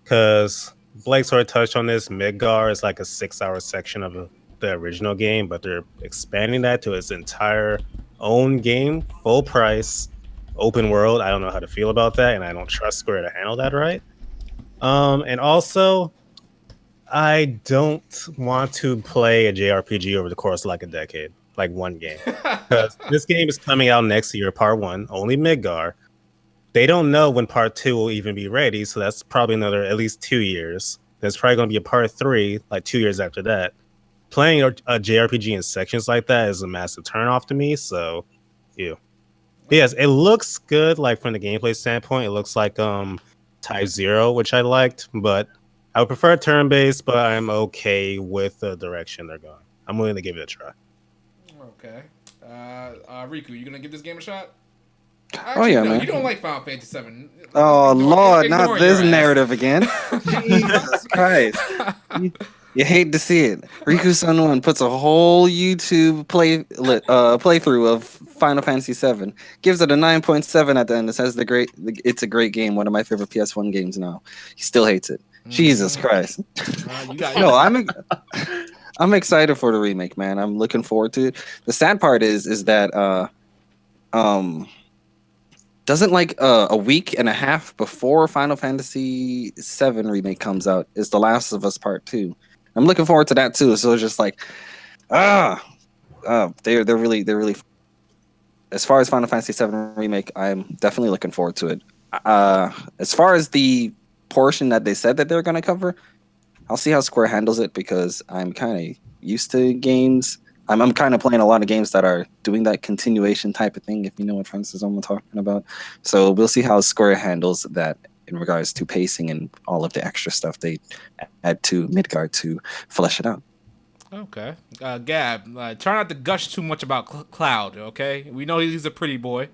because Blake sort of touched on this. Midgar is like a 6-hour section of a the original game, but they're expanding that to its entire own game, full price, open world. I don't know how to feel about that, and I don't trust Square to handle that right. And also, I don't want to play a JRPG over the course of like a decade, like one game, because this game is coming out next year, part one, only Midgar. They don't know when part two will even be ready, so that's probably another at least 2 years. There's probably going to be a part three, like 2 years after that. Playing a JRPG in sections like that is a massive turnoff to me. So, yeah. But yes, it looks good. Like from the gameplay standpoint, it looks like Type Zero, which I liked, but I would prefer turn-based. But I'm okay with the direction they're going. I'm willing to give it a try.
Okay. Riku, you gonna give this game a shot?
Oh yeah,
no,
man.
You don't like Final Fantasy VII.
Oh Lord,
ignore
not this
your ass.
narrative again. Jesus Christ. You hate to see it. Riku Sun One puts a whole YouTube playthrough of Final Fantasy VII, gives it a 9.7 at the end. It says it's a great game, one of my favorite PS1 games now. He still hates it. Jesus Christ. No, I'm excited for the remake, man. I'm looking forward to it. The sad part is that doesn't like a week and a half before Final Fantasy VII remake comes out is The Last of Us Part 2. I'm looking forward to that too. So it's just like, they're really. As far as Final Fantasy VII remake, I'm definitely looking forward to it. As far as the portion that they said that they're going to cover, I'll see how Square handles it because I'm kind of used to games. I'm kind of playing a lot of games that are doing that continuation type of thing, if you know what Francis I'm talking about. So we'll see how Square handles that in regards to pacing and all of the extra stuff they add to Midgard to flesh it out.
Okay. Gab, try not to gush too much about Cloud, okay? We know he's a pretty boy.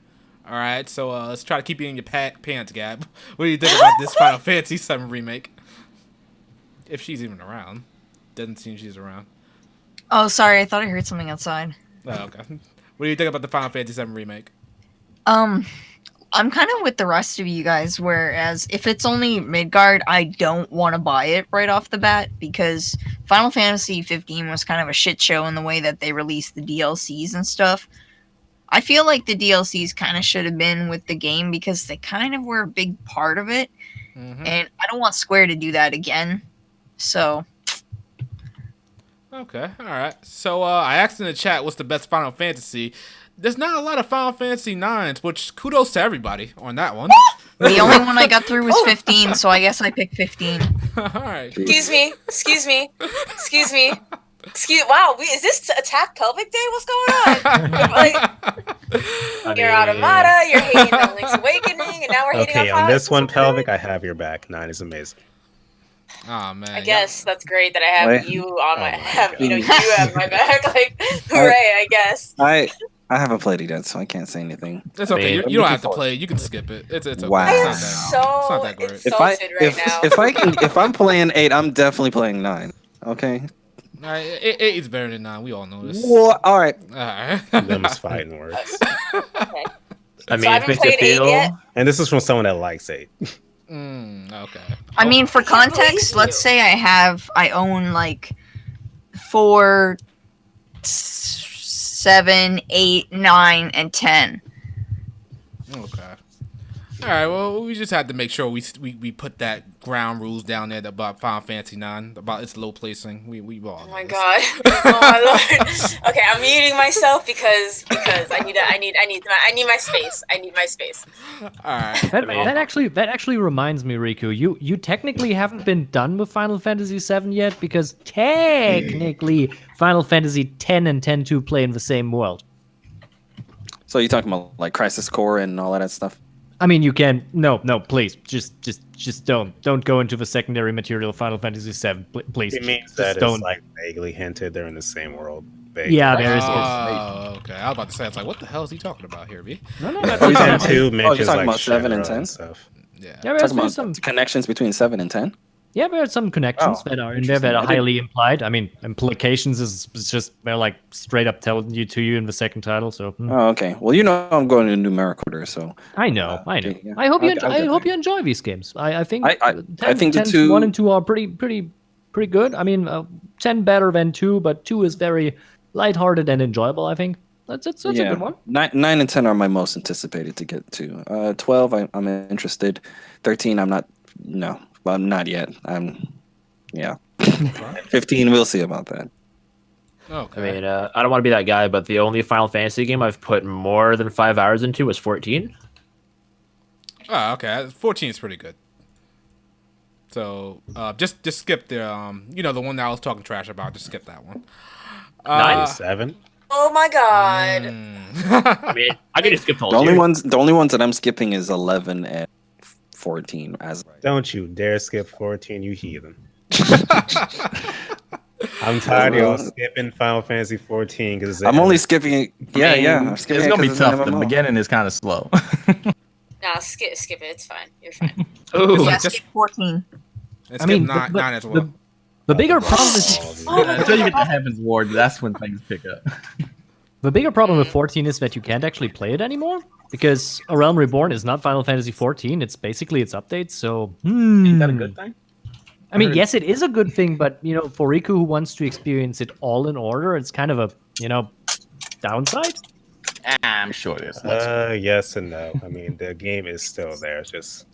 All right, so let's try to keep you in your pants, Gab. What do you think about this Final Fantasy VII remake? If she's even around. Doesn't seem she's around.
Oh, sorry. I thought I heard something outside.
Oh, okay. What do you think about the Final Fantasy VII remake?
I'm kind of with the rest of you guys, whereas if it's only Midgard, I don't want to buy it right off the bat because Final Fantasy 15 was kind of a shit show in the way that they released the DLCs and stuff. I feel like the DLCs kind of should have been with the game because they kind of were a big part of it. Mm-hmm. And I don't want Square to do that again. So...
Okay, all right. So I asked in the chat what's the best Final Fantasy. There's not a lot of Final Fantasy 9s, which kudos to everybody on that one.
The only one I got through was 15, so I guess I picked 15.
All right.
Excuse me. Wow, is this Attack Pelvic Day? What's going on? You're Automata, you're hating on Link's Awakening, and now we're hating on
Okay, on this one, Pelvic, I have your back. 9 is amazing.
Oh man!
I guess that's great that I have you on my you have my back. Like, hooray! I guess.
I haven't played it yet, so I can't say anything.
That's okay. You don't have to play it. You can skip it. It's okay.
Wow.
It's not that great.
If I'm playing 8, I'm definitely playing 9. Okay.
All right, 8 is better than 9. We all know this.
Well, all right.
Them's fighting words.
Okay.
I mean, if it's a feel,
and this is from someone that likes 8.
Okay.
I mean, for context, let's say I own like 4, 7, 8, 9, and 10.
Okay. All right. Well, we just had to make sure we put that ground rules down there about Final Fantasy 9 about its low placing. We all.
Oh my god. Oh my lord. Okay, I'm muting myself because I need my space. I need my space.
All right.
That actually reminds me, Riku. You technically haven't been done with Final Fantasy VII yet because technically Final Fantasy 10 and 10-2 play in the same world.
So you're talking about like Crisis Core and all of that stuff?
I mean, you can no, please, just don't go into the secondary material of Final Fantasy VII, please.
It means that it's like vaguely hinted they're in the same world. Vaguely.
Yeah, there is.
Oh, okay. I was about to say, it's like, what the hell is he talking about here, B?
No,
10-2 mentions
talking
like
about 7 and 10
and stuff.
Yeah.
Talking about some connections between 7 and 10.
Yeah, there are some connections that are in there that are highly implied. I mean, implications is just they're like straight up telling you in the second title. So.
Oh, okay. Well, you know I'm going in numeric order, so.
I know.
Okay, yeah.
I hope you enjoy these games. I think
I think the two
1 and 2 are pretty pretty good. I mean, 10 better than 2, but 2 is very lighthearted and enjoyable, I think. That's a good one.
9 and 10 are my most anticipated to get to. 12, I'm interested. 13, I'm not. No, well, I'm not yet. Yeah. 15, we'll see about that.
Okay.
I mean, I don't want to be that guy, but the only Final Fantasy game I've put more than 5 hours into was 14.
Oh, okay. 14 is pretty good. So, just skip the the one that I was talking trash about. Just skip that one.
7.
Oh my god.
I mean, I could just skip the whole
The
series.
only ones that I'm skipping is 11 and 14.
Don't you dare skip 14, you heathen. I'm tired of y'all skipping Final Fantasy 14 because
I'm only skipping it. Yeah. I'm skipping
It's gonna be
'cause
tough.
an
The
MMO.
beginning is kind of slow.
Nah, skip it. It's fine. You're fine.
Ooh,
Yeah,
just-
skip 14.
Let's
I mean,
skip 9 as well.
The bigger problem is
Until you get to Heaven's Ward, that's when things pick up.
the bigger problem with 14 is that you can't actually play it anymore because A Realm Reborn is not Final Fantasy 14. It's basically its updates. So,
Is that a good thing?
I mean, yes, it is a good thing, but for Riku who wants to experience it all in order, it's kind of a downside.
I'm sure there's.
Yes and no. I mean, the game is still there. It's just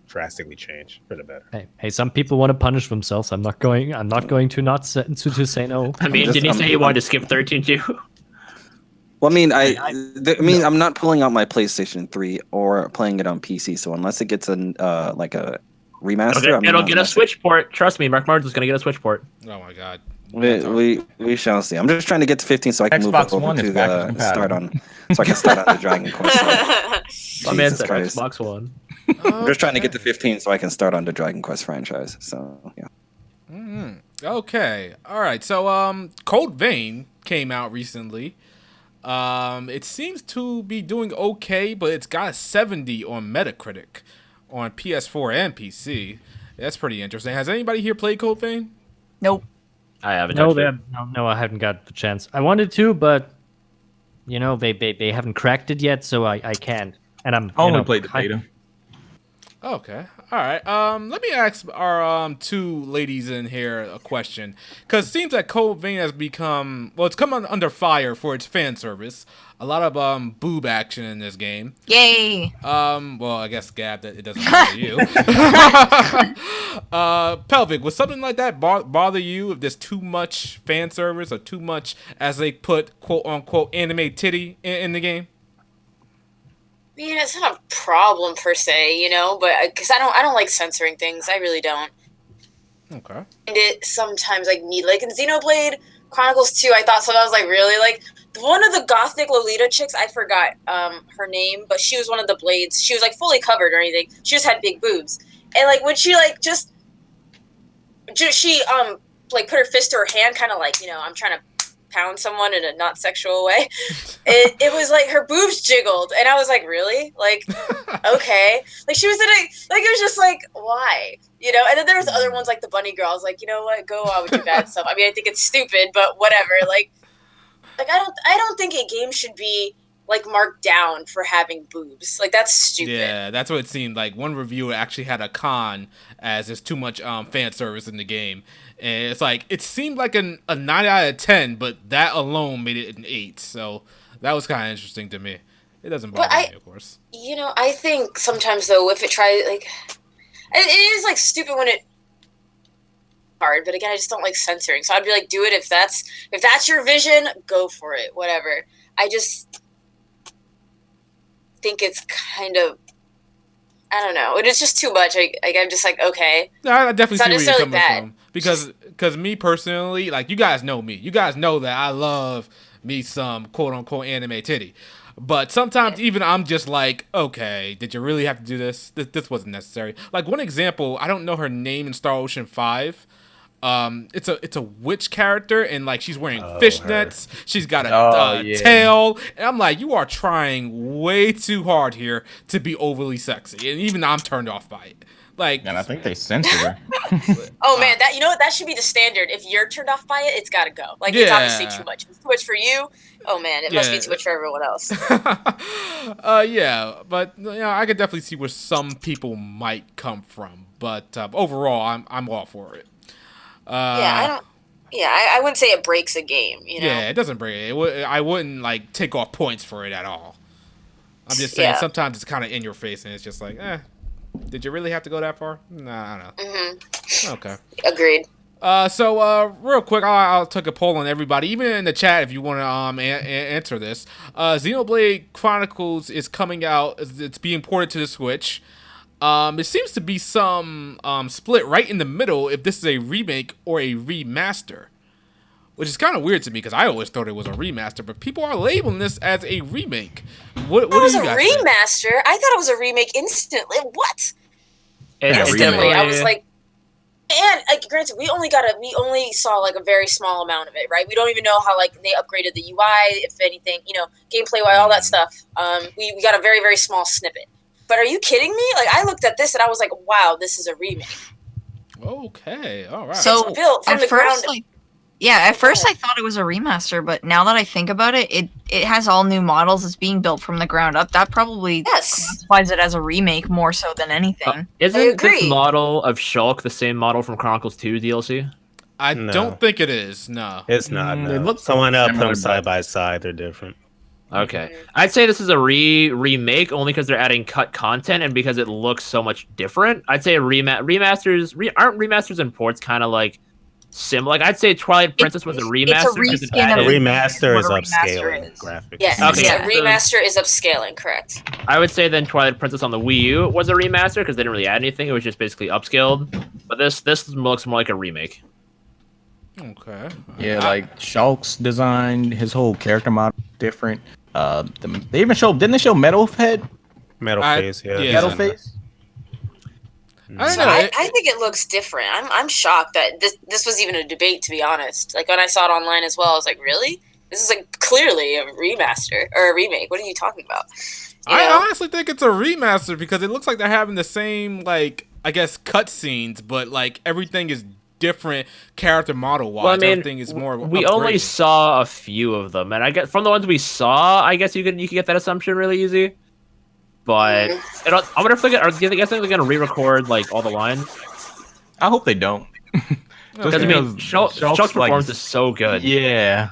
drastically changed for the better.
Hey, some people want to punish themselves. I'm not going to not to say no.
I mean, didn't you say you wanted to skip 13 too?
Well, I mean, I'm not pulling out my PlayStation 3 or playing it on PC. So unless it gets a remaster,
It'll get a Switch port. Trust me, Mark Martin's gonna get a Switch port.
Oh my god.
We shall see. I'm just trying to get to 15 so I can
Xbox
move
One
over
is
to
backwards
the start
compatible.
on, so I can start on the Dragon Quest.
My man
Jesus
said
Christ.
Xbox One.
I'm just trying to get to 15 so I can start on the Dragon Quest franchise. So yeah.
Okay. All right. So, Cold Vein came out recently. It seems to be doing okay, but it's got a 70 on Metacritic on PS4 and PC. That's pretty interesting. Has anybody here played Cold Vein?
Nope.
I haven't.
No,
touched it.
no, I haven't got the chance. I wanted to, but they haven't cracked it yet, so I can't. And I'm
Only played the beta.
Okay. All right. Let me ask our two ladies in here a question, because it seems that Cold Vein has become it's come under fire for its fan service. A lot of boob action in this game.
Yay!
Well, I guess Gab, that it doesn't bother you. Pelvic, would something like that bother you if there's too much fan service or too much, as they put, quote unquote, anime titty in the game?
I mean, it's not a problem per se, but because I don't like censoring things. I really don't.
Okay.
And it sometimes need in Xenoblade Chronicles 2. I thought so. I was like, really, one of the gothic Lolita chicks. I forgot her name, but she was one of the blades. She was fully covered or anything. She just had big boobs, and when she she put her fist to her hand, kind of I'm trying to pound someone in a not sexual way. It was her boobs jiggled, and I was like, really? Okay. She was in a it was just why? And then there was other ones the bunny girl. I was like, you know what? Go on with your bad stuff. I mean, I think it's stupid, but whatever. I don't think a game should be marked down for having boobs. That's stupid.
Yeah, that's what it seemed like. One reviewer actually had a con as there's too much fan service in the game. And it's it seemed like a 9 out of 10, but that alone made it an 8. So that was kind of interesting to me. It doesn't bother me, of course.
I think sometimes though, if it tries it is stupid when it hard, but again, I just don't like censoring. So I'd be do it if that's your vision, go for it, whatever. I just think it's kind of, I don't know. It's just too much. I'm just okay.
No, I definitely see where you're coming
bad.
from. Because me personally, you guys know me. You guys know that I love me some quote-unquote anime titty. But sometimes even I'm just okay, did you really have to do this? This wasn't necessary. One example, I don't know her name in Star Ocean 5. It's a witch character, and she's wearing fishnets. She's got a tail, and I'm you are trying way too hard here to be overly sexy, and even I'm turned off by it.
And I think they censored her.
Oh man, that should be the standard. If you're turned off by it, it's got to go. It's obviously too much. If it's too much for you. Oh man, it must be too much for everyone else.
Yeah, but I could definitely see where some people might come from, but overall, I'm all for it.
I don't. Yeah, I wouldn't say it breaks a game. You know.
Yeah, it doesn't break it. I wouldn't like take off points for it at all. I'm just saying sometimes it's kind of in your face and it's just like, did you really have to go that far? Nah, I don't know.
Mm-hmm.
Okay.
Agreed.
So real quick, I'll take a poll on everybody, even in the chat if you want to answer this. Xenoblade Chronicles is coming out. It's being ported to the Switch. It seems to be some split right in the middle if this is a remake or a remaster, which is kind of weird to me because I always thought it was a remaster, but people are labeling this as a remake. What do you guys think?
Remaster? I thought it was a remake instantly. What?
Instantly,
I was like, and granted, we only saw like a very small amount of it, right? We don't even know how like they upgraded the UI, if anything, gameplay wise, all that stuff. We got a very, very small snippet. But are you kidding me? Like, I looked at this and I was like, wow, this is a remake.
Okay, all right.
So
it's built from the ground.
At first I thought it was a remaster, but now that I think about it, it has all new models. It's being built from the ground up. That probably classifies it as a remake more so than anything.
Isn't this model of Shulk the same model from Chronicles 2 DLC?
I don't think it is. No,
it's not. No. It looks someone put them side by side. They're different.
Okay, I'd say this is a remake only because they're adding cut content and because it looks so much different. I'd say remasters aren't remasters and ports kind of like similar. Like I'd say Twilight Princess was a remaster.
A remaster is upscaling graphics.
Yes, a remaster is upscaling. Correct.
I would say then Twilight Princess on the Wii U was a remaster because they didn't really add anything. It was just basically upscaled. But this looks more like a remake.
Okay.
Yeah, like Shulk's design, his whole character model different. They even didn't they show Metalhead?
Metalface, yeah.
Metalface.
I think it looks different. I'm shocked that this was even a debate, to be honest. Like when I saw it online as well, I was like, really? This is like clearly a remaster or a remake. What are you talking about?
I honestly think it's a remaster because it looks like they're having the same, like, I guess, cutscenes, but like everything is different character model wise. Well, I mean, everything is more.
We only saw a few of them, and I guess from the ones we saw, I guess you can get that assumption really easy. But I wonder if do you guys think they're gonna re-record like all the lines?
I hope they don't.
Because I mean, Shulk's performance is so good.
Yeah.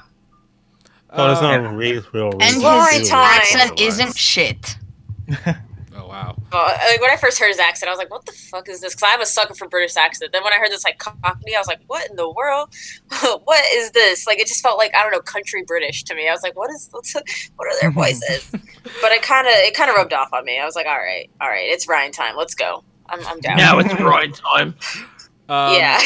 Oh, there's no real
and his accent isn't shit.
Oh wow!
Like when I first heard his accent, I was like, "What the fuck is this?" Because I'm a sucker for British accent. Then when I heard this like Cockney, I was like, "What in the world? What is this?" Like it just felt like, I don't know, country British to me. I was like, what are their voices? But it kind of rubbed off on me. I was like, all right, it's Ryan time. Let's go. I'm down.
Now it's Ryan time.
Yeah.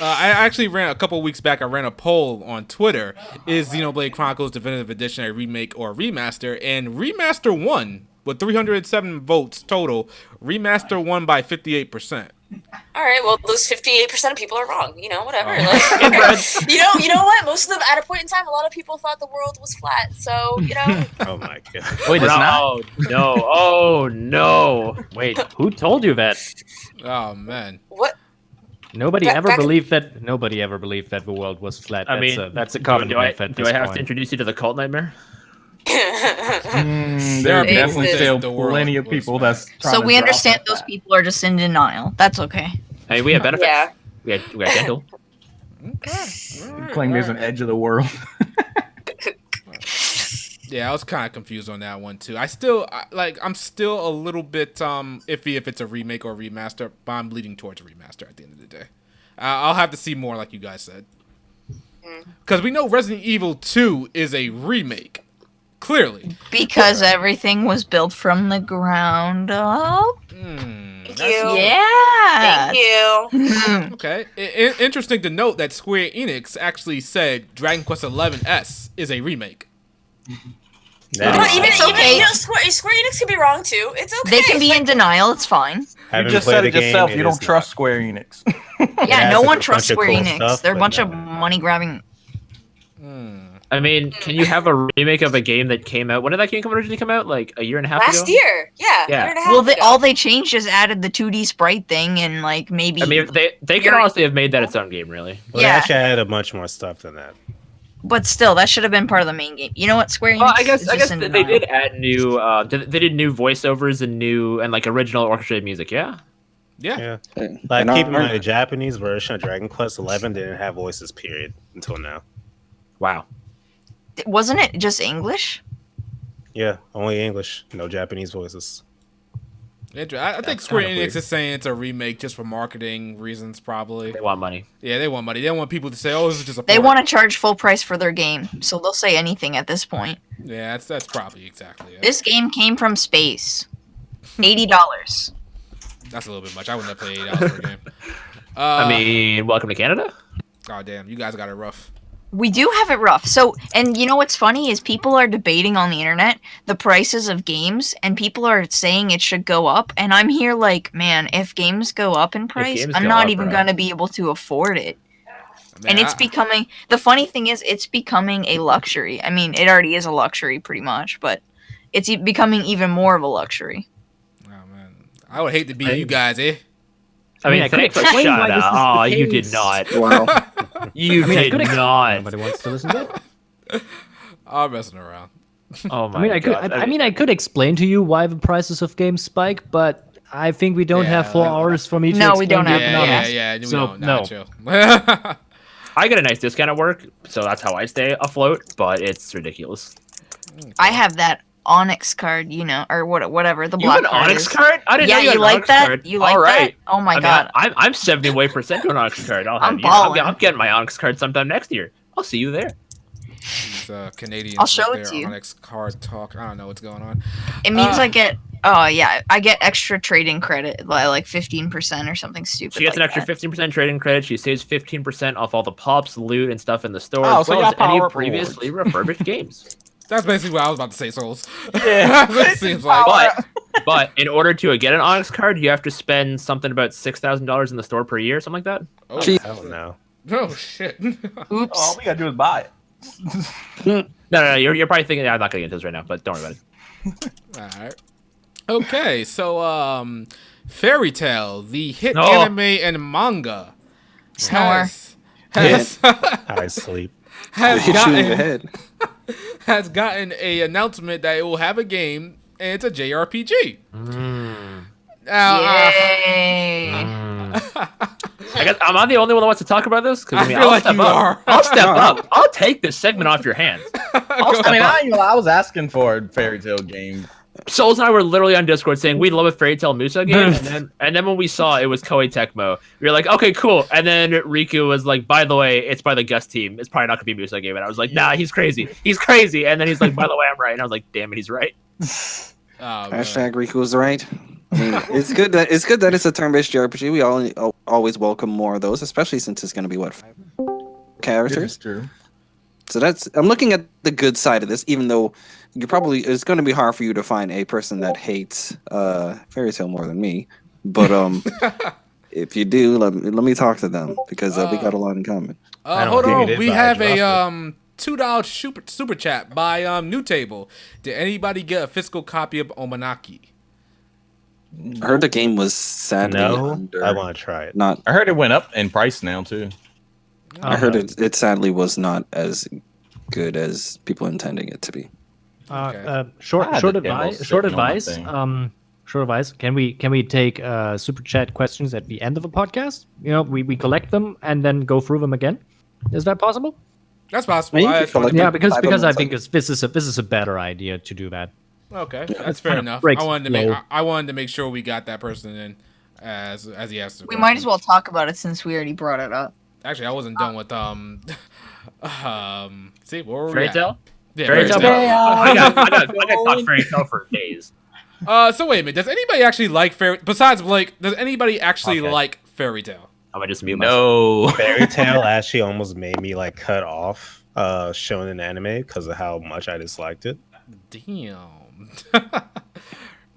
I actually a couple weeks back. I ran a poll on Twitter: is Xenoblade Chronicles Definitive Edition a remake or a remaster? And remaster won with 307 votes total. Remaster won by 58%.
All right, well, those 58% of people are wrong. Whatever. Like, you know what? Most of them, at a point in time, a lot of people thought the world was flat. So,
Oh my god!
Wait, it's not.
Oh no! Oh no! Wait, who told you that?
Oh man!
What?
Nobody ever believed that the world was flat. That's a common myth at this
Do I have
point.
to introduce you to the cult nightmare?
There are definitely still plenty of people that's trying
So
to
we
drop
understand
that
those
fact.
people are just in denial. That's okay.
Hey, we have benefits.
Yeah.
We got dental.
Okay.
Claim there's an edge of the world.
Yeah, I was kind of confused on that one too. I'm still a little bit iffy if it's a remake or a remaster, but I'm leaning towards a remaster at the end of the day. I'll have to see more, like you guys said, because we know Resident Evil 2 is a remake, clearly,
because everything was built from the ground up.
Thank you.
Yeah.
Thank you.
Okay. Interesting to note that Square Enix actually said Dragon Quest XI-S is a remake.
Even Square Enix can be wrong too. It's okay.
They can be in denial. It's fine.
You just said it yourself. You don't trust Square Enix.
Yeah, no one trusts Square Enix. They're a bunch of money grabbing.
I mean, can you have a remake of a game that came out? When did that game originally come out? Like a year and a half ago?
Last year. Yeah.
Yeah.
Year and a half ago.
All they changed is added the 2D sprite thing and like maybe.
I mean, they could honestly have made that its own game, really.
Well,
Yeah.
they actually added much more stuff than that.
But still, that should have been part of the main game. You know what, Square Enix?
Well, I guess
in
they
denial.
did add new. They did new voiceovers and like original orchestrated music. Yeah.
Yeah.
Like,
And
keep in
our-
mind, the Japanese version of Dragon Quest 11 didn't have voices, period, until now.
Wow.
Wasn't it just English?
Yeah, only English, no Japanese voices.
I think
That's
Square
kind of
Enix
weird.
is saying it's a remake just for marketing reasons, probably.
They want money.
Yeah, they want money. They don't want people to say, "Oh, this is just a."
They
port."
want to charge full price for their game, so they'll say anything at this point.
Yeah, that's probably exactly it.
This game came from space. $80.
That's a little bit much. I wouldn't have paid $8 for a game.
I mean, welcome to Canada.
God damn, you guys got it rough.
We do have it rough. So, and you know what's funny is people are debating on the internet the prices of games, and people are saying it should go up. And I'm here like, man, if games go up in price,
games
I'm
go
not
up,
even
bro.
gonna be able to afford it.
Man,
And it's becoming. The funny thing is, it's becoming a luxury. I mean, it already is a luxury, pretty much, but it's becoming even more of a luxury.
Oh man, I would hate to be you guys, eh?
I mean,
I could
thanks for
explain
shut
why this is
up.
the
Oh, you did
case.
not.
Wow.
You did not.
Nobody wants to listen to it.
I'm messing around.
Oh my
I mean,
god.
I could explain to you why the prices of games spike, but I think we don't have 4
Yeah,
hours for me to
No, we
explain
don't
the
have
Yeah,
economics.
yeah. We
So,
don't.
no.
Nah, chill.
I get a nice discount at work, so that's how I stay afloat. But it's ridiculous.
I have that Onyx card, or whatever the
You
black
have an
card
Onyx
is.
card? I didn't
Yeah,
know you had
you
an
like
Onyx
that?
card.
You like
All right.
that? Oh my
I mean,
god.
I'm 70% to an Onyx card. I'll
I'm
have you. I'm
balling.
getting my Onyx card sometime next year. I'll see you there.
These Canadians
I'll show
with
it
their
to you.
Onyx card talk. I don't know what's going on.
It means I get. Oh yeah, I get extra trading credit, like 15% or something stupid.
She gets an
like
extra
that.
15% trading credit. She saves 15% off all the pops, loot, and stuff in the store,
Oh,
as
so
well
y'all
as any
power up
previously refurbished games.
That's basically what I was about to say, Souls.
Yeah.
It seems like.
But in order to get an Onyx card, you have to spend something about $6,000 in the store per year, something like that.
Oh,
Gee.
I don't know.
oh shit.
Oops.
All we gotta do is buy it.
No, you're probably thinking, I'm not going to get into this right now, but don't worry about it.
All right. Okay, so Fairy Tail, the hit
No.
anime and manga,
Snore.
has
I sleep.
has
Hit you in the
gotten
head.
has gotten a announcement that it will have a game and it's a JRPG. Now,
Yay.
I'm not the only one that wants to talk about this, because
I feel like you are.
I'll step up. I'll take this segment off your hands. I'll step up.
I was asking for a Fairy Tail game.
Souls and I were literally on Discord saying we'd love a Fairy Tail Musa game, and then when we saw it was Koei Tecmo, we were like, okay, cool. And then Riku was like, by the way, it's by the guest team. It's probably not gonna be a Musa game. And I was like, nah, he's crazy. He's crazy. And then he's like, by the way, I'm right. And I was like, damn it, he's right.
Oh, man.
Hashtag Riku's right. I mean, it's good that it's a turn-based JRPG. We always welcome more of those, especially since it's going to be 5 characters.
True.
So I'm looking at the good side of this, even though it's going to be hard for you to find a person that hates Fairy Tail more than me. But if you do, let me talk to them because we got a lot in common.
Hold
think
on,
it is,
we
but I
have a
dropped
$2 super chat by New Table. Did anybody get a physical copy of Omanaki?
I heard the game was sadly
No,
under.
I want to try it.
Not.
I heard it went up in price now too.
I heard it sadly was not as good as people intending it to be.
Okay.
Short
I had the demo
advice.
sitting on my thing.
Short advice. Can we take super chat questions at the end of a podcast? We collect them and then go through them again. Is that possible?
That's possible.
I mean, you
I
can
just wanted
collect
Yeah,
to-
because I think
like-
this is a better idea to do that.
Okay, that's fair
kind of
enough.
breaks
I wanted to
the
make
flow.
I wanted to make sure we got that person in as he asked. the
We might as
question.
well talk about it since we already brought it up.
Actually, I wasn't done with See, where were we
Fairy
at?
Tail?
Yeah,
Fairy Tail?
Tail.
I got talk Fairy Tail for days.
So wait a minute. Does anybody actually like besides Blake? Does anybody actually
Okay.
like Fairy Tail?
I'm gonna just mute myself.
No.
Fairy Tail actually almost made me like cut off shonen anime because of how much I disliked it.
Damn.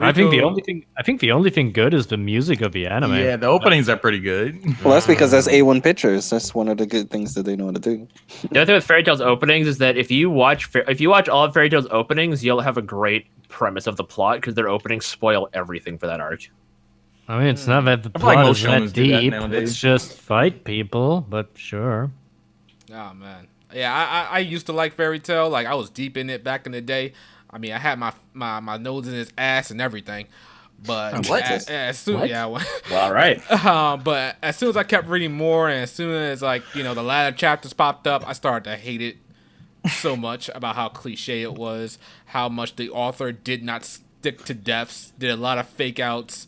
I think
Rico-
the only thing good is the music of the anime.
Yeah, the openings are pretty good.
Well, that's because that's A1 Pictures. That's one of the good things that they know how to do.
The other thing with Fairy Tail's openings is that if you watch all of Fairy Tail's openings, you'll have a great premise of the plot because their openings spoil everything for that arc.
I mean, it's not that the
I feel like
plot
most
is that
shonens do that
deep.
nowadays.
It's just fight people, but sure.
Oh man, yeah. I used to like Fairy Tail. Like I was deep in it back in the day. I mean, I had my nose in his ass and everything. But
What?
as soon,
What?
yeah,
Well, all right.
but as soon as I kept reading more, and as soon as the latter chapters popped up, I started to hate it so much about how cliche it was, how much the author did not stick to deaths, did a lot of fake outs.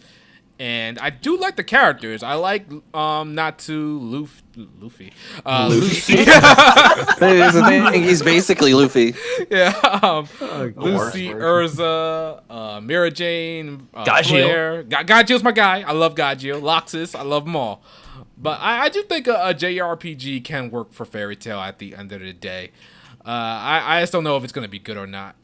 And I do like the characters. I like Luffy. Lucy.
Here's the thing, he's basically Luffy.
Yeah.
version.
Lucy, Urza, Mira Jane,
Gagio.
Flare. Gagio's my guy. I love Gagio. Loxus, I love them all. But I do think a JRPG can work for Fairy Tail at the end of the day. I just don't know if it's going to be good or not.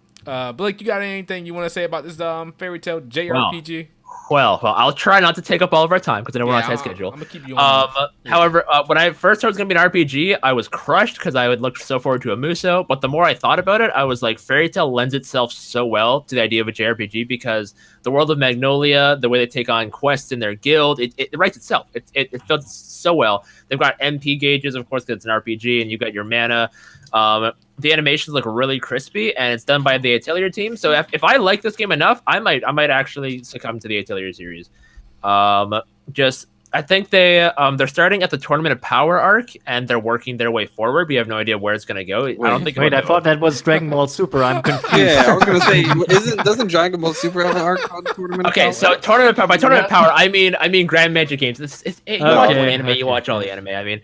Blake, you got anything you want to say about this Fairy Tail JRPG?
Well, I'll try not to take up all of our time because I know we're on a tight schedule.
I'm gonna keep you on.
However, when I first heard it was gonna be an RPG, I was crushed because I would look so forward to a Muso. But the more I thought about it, I was like, Fairy Tail lends itself so well to the idea of a JRPG because the world of Magnolia, the way they take on quests in their guild, it writes itself. It fits so well. They've got MP gauges, of course, because it's an RPG, and you got your mana. The animations look really crispy, and it's done by the Atelier team. So if I like this game enough, I might actually succumb to the Atelier series. I think they're starting at the Tournament of Power arc, and they're working their way forward. We have no idea where it's going to go. I don't think.
Wait, I thought that was Dragon Ball Super. I'm confused.
Yeah, I was gonna say, doesn't Dragon Ball Super have an arc called Tournament of
Okay,
Power?
so Tournament of Power. By Tournament of Power, I mean Grand Magic Games. You watch all the anime. You watch all the anime. I mean,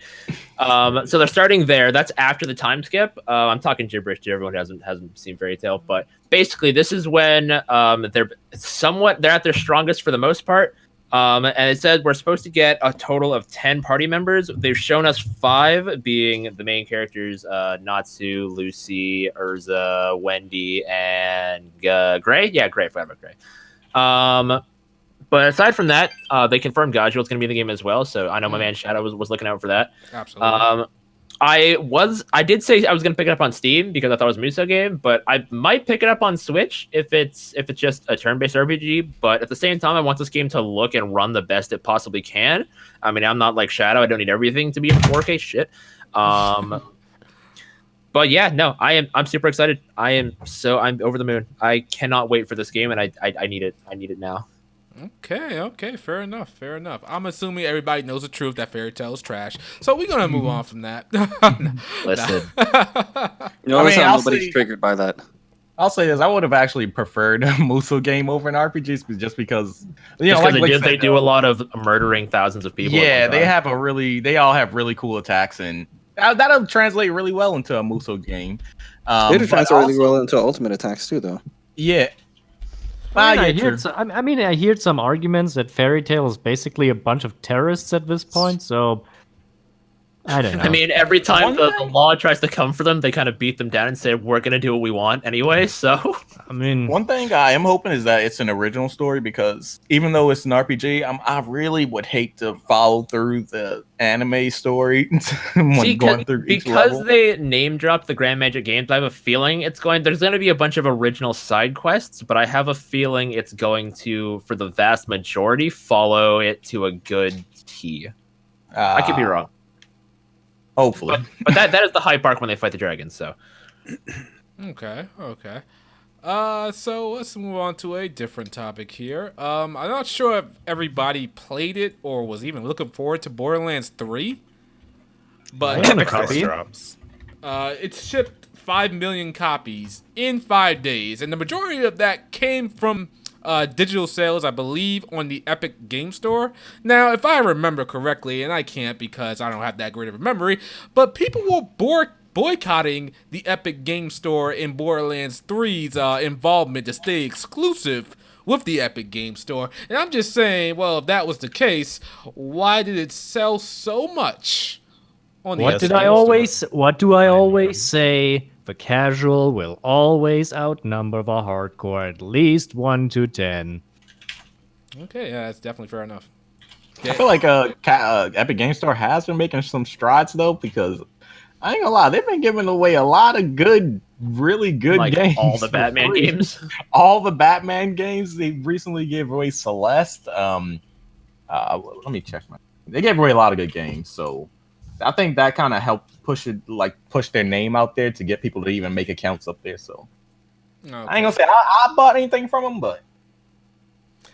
so they're starting there. That's after the time skip. I'm talking gibberish to everyone who hasn't seen Fairy Tail, but basically, this is when they're at their strongest for the most part. And it said we're supposed to get a total of 10 party members. They've shown us 5 being the main characters: Natsu, Lucy, Urza, Wendy, and Gray. Yeah, Gray. Forever Gray. But aside from that, they confirmed Gagio is going to be in the game as well. So I know my man Shadow was looking out for that.
Absolutely.
I did say I was going to pick it up on Steam because I thought it was a Muso game, but I might pick it up on Switch if it's just a turn-based RPG. But at the same time, I want this game to look and run the best it possibly can. I mean, I'm not like Shadow. I don't need everything to be in 4K shit. But yeah, no, I'm super excited. I'm over the moon. I cannot wait for this game, and I need it. I need it now.
Okay, fair enough. I'm assuming everybody knows the truth that Fairy Tail is trash, so we're gonna move on from that.
Listen,
Nobody's triggered by that.
I'll say this: I would have actually preferred a Muso game over an RPG, just because
they do a lot of murdering thousands of people.
Yeah, they all have really cool attacks, and that'll translate really well into a Muso game.
It'll translate really well into Ultimate Attacks too, though.
Yeah.
I heard some arguments that Fairy Tail is basically a bunch of terrorists at this point, so I don't know.
I mean, every time the law tries to come for them, they kind of beat them down and say, we're going to do what we want anyway, so...
I mean...
One thing I am hoping is that it's an original story, because even though it's an RPG, I really would hate to follow through the anime story going through each level.
Because they name-dropped the Grand Magic Games, I have a feeling there's going to be a bunch of original side quests, but I have a feeling it's going to, for the vast majority, follow it to a good T. I could be wrong.
Hopefully.
But that is the hype arc when they fight the dragons, so.
Okay. So let's move on to a different topic here. I'm not sure if everybody played it or was even looking forward to Borderlands 3. But it shipped 5 million copies in 5 days, and the majority of that came from digital sales, I believe, on the Epic Game Store. Now, if I remember correctly, and I can't because I don't have that great of a memory, but people were boycotting the Epic Game Store in Borderlands 3's involvement to stay exclusive with the Epic Game Store. And I'm just saying, well, if that was the case, why did it sell so much on the
What do I always say? The casual will always outnumber the hardcore at least 1 to 10.
Okay, yeah, that's definitely fair enough.
I feel like Epic Game Store has been making some strides, though, because I ain't gonna lie, they've been giving away a lot of really good games.
All the Batman games.
All the Batman games. They recently gave away Celeste. Let me check they gave away a lot of good games, so I think that kind of helped push their name out there to get people to even make accounts up there. So I ain't gonna say I bought anything from them, but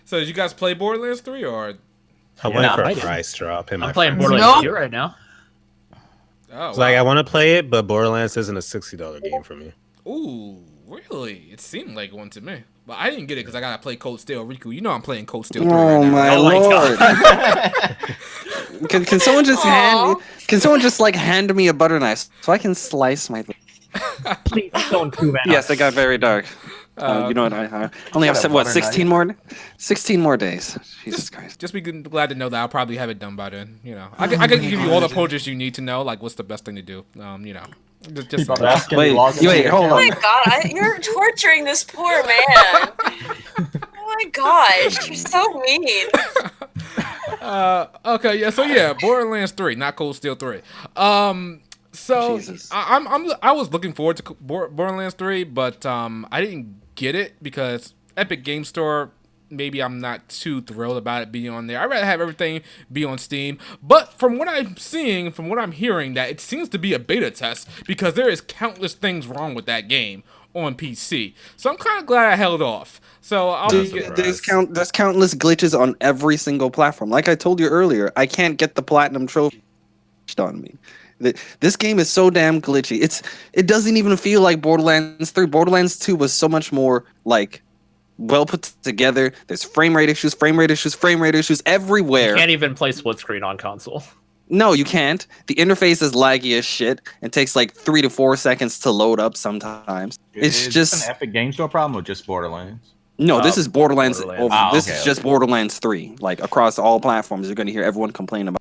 So did you guys play Borderlands 3 or?
I'm
Yeah,
waiting for
I
a
did.
price drop. In my
I'm playing
friends.
Borderlands
Nope.
2 right now.
Oh,
It's like I want to play it, but Borderlands isn't a $60 game for me.
Ooh, really? It seemed like one to me, but I didn't get it because I gotta play Cold Steel. Riku, you know I'm playing Cold Steel 3 right
Oh
now.
my
right?
Oh my
lord!
God.
Can someone just hand me?
Aw.
Can someone just like hand me a butter knife so I can slice my?
Please don't do that.
Yes, it got very dark. You know what? I only have
Got a
what
butter
16
knife.
16 more days. Jesus Christ!
Just be glad to know that I'll probably have it done by then. You know, I can give you all the pointers you need to know, like what's the best thing to do. You know, just
People
saying.
asking
Wait,
me log into
wait,
your
hold
Oh
on.
my god, you're torturing this poor man. Oh my gosh, you're so mean.
Okay, yeah. So yeah, Borderlands 3, not Cold Steel 3. So
Jesus.
I was looking forward to Borderlands 3, but I didn't get it because Epic Game Store. Maybe I'm not too thrilled about it being on there. I'd rather have everything be on Steam. But from what I'm seeing, from what I'm hearing, that it seems to be a beta test because there is countless things wrong with that game on PC. So I'm kind of glad I held off. So I'll be
Dude, there's countless glitches on every single platform. Like I told you earlier, I can't get the platinum trophy on me. This game is so damn glitchy. It doesn't even feel like Borderlands 3. Borderlands 2 was so much more like well put together. There's frame rate issues everywhere.
You can't even play split screen on console.
No, you can't. The interface is laggy as shit and takes like 3 to 4 seconds to load up sometimes. It's
Is
just
this an Epic Game Store problem or just Borderlands?
no. This is Borderlands.
Borderlands.
This
Okay,
is just Borderlands 3. Like across all platforms, you're going to hear everyone complain about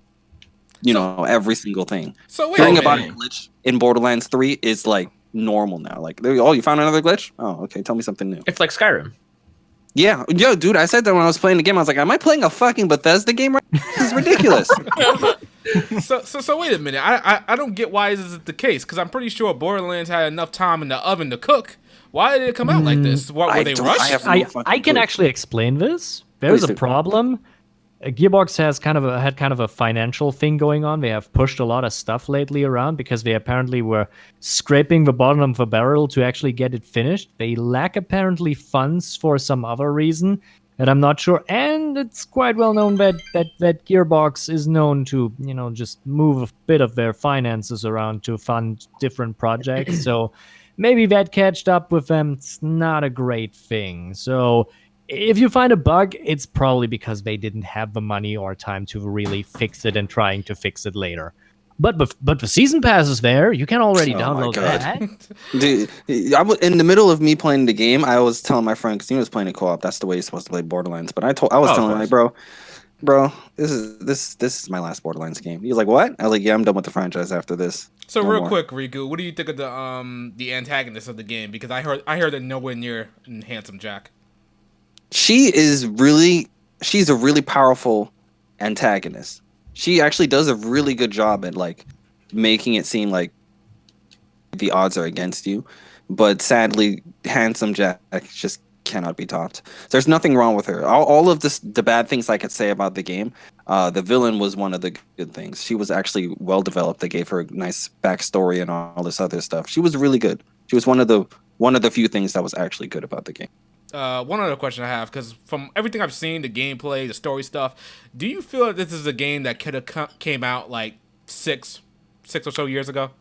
every single thing.
So wait
Hearing
a
about a
minute.
glitch in Borderlands 3 is like normal now. Like, oh, you found another glitch? Oh, okay. Tell me something new.
It's like Skyrim.
Yeah, yo, dude, I said that when I was playing the game. I was like, am I playing a fucking Bethesda game right now? This is ridiculous.
So wait a minute. I don't get why this is the case because I'm pretty sure Borderlands had enough time in the oven to cook. Why did it come out like this? What were they rushed?
I can actually explain this. There's
Please
a
do.
problem. Gearbox has had kind of a financial thing going on. They have pushed a lot of stuff lately around because they apparently were scraping the bottom of the barrel to actually get it finished. They lack apparently funds for some other reason that I'm not sure. And it's quite well known that Gearbox is known to, just move a bit of their finances around to fund different projects. So maybe that catched up with them. It's not a great thing. So if you find a bug, it's probably because they didn't have the money or time to really fix it and trying to fix it later. But the season pass is there. You can already
Oh my
download
God.
that.
Dude, in the middle of me playing the game, I was telling my friend because he was playing a co-op. That's the way you're supposed to play Borderlands. But I was telling him like, bro, this is my last Borderlands game. He was like, what? I was like, yeah, I'm done with the franchise after this.
So
No
real
more.
quick, Riku, what do you think of the antagonist of the game? Because I heard they're nowhere near Handsome Jack.
She's a really powerful antagonist. She actually does a really good job at like making it seem like the odds are against you, but sadly, Handsome Jack just cannot be topped. There's nothing wrong with her. All of the bad things I could say about the game, the villain was one of the good things. She was actually well developed. They gave her a nice backstory and all this other stuff. She was really good. She was one of the few things that was actually good about the game.
One other question I have, because from everything I've seen, the gameplay, the story stuff, do you feel that this is a game that could have came out like six or so years ago?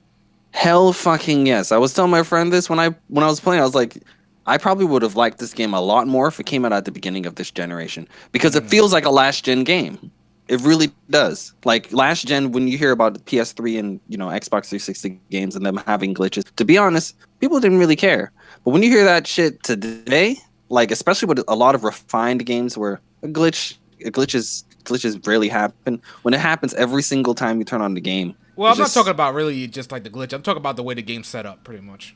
Hell fucking yes. I was telling my friend this when I was playing. I was like, I probably would have liked this game a lot more if it came out at the beginning of this generation because it feels like a last gen game. It really does. Like last gen, when you hear about the PS3 and Xbox 360 games and them having glitches, to be honest, people didn't really care. But when you hear that shit today, like especially with a lot of refined games where glitches rarely happen, when it happens every single time you turn on the game.
Well, I'm not talking about really just like the glitch. I'm talking about the way the game's set up, pretty much.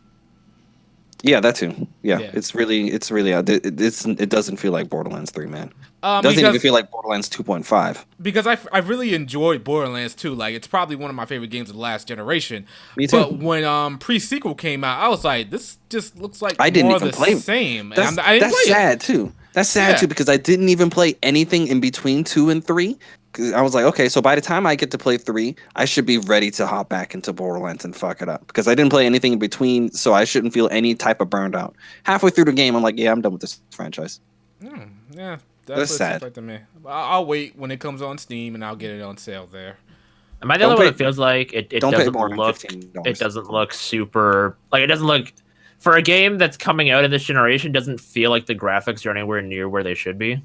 Yeah, that too. Yeah.
Yeah.
It's really it doesn't feel like Borderlands 3, man. It doesn't
Because-
even feel like Borderlands 2.5.
Because I really enjoyed Borderlands 2. Like, it's probably one of my favorite games of the last generation.
Me too.
But when pre-sequel came out, I was like, this just looks like
I didn't
more
even
of the
play.
same. And
That's,
I didn't
that's
play it.
sad too. That's sad
Yeah.
too because I didn't even play anything in between 2 and 3. 'Cause I was like, okay, so by the time I get to play 3, I should be ready to hop back into Borderlands and fuck it up because I didn't play anything in between, so I shouldn't feel any type of burned out. Halfway through the game, I'm like, yeah, I'm done with this franchise.
Yeah. That's what it
sad.
seems like to me. I'll wait when it comes on Steam, and I'll get it on sale there.
Am I the
Don't
only one
pay-
that feels like it
don't pay
doesn't
more than
look
$15.
it doesn't look super like it doesn't look for a game that's coming out in this generation doesn't feel like the graphics are anywhere near where they should be.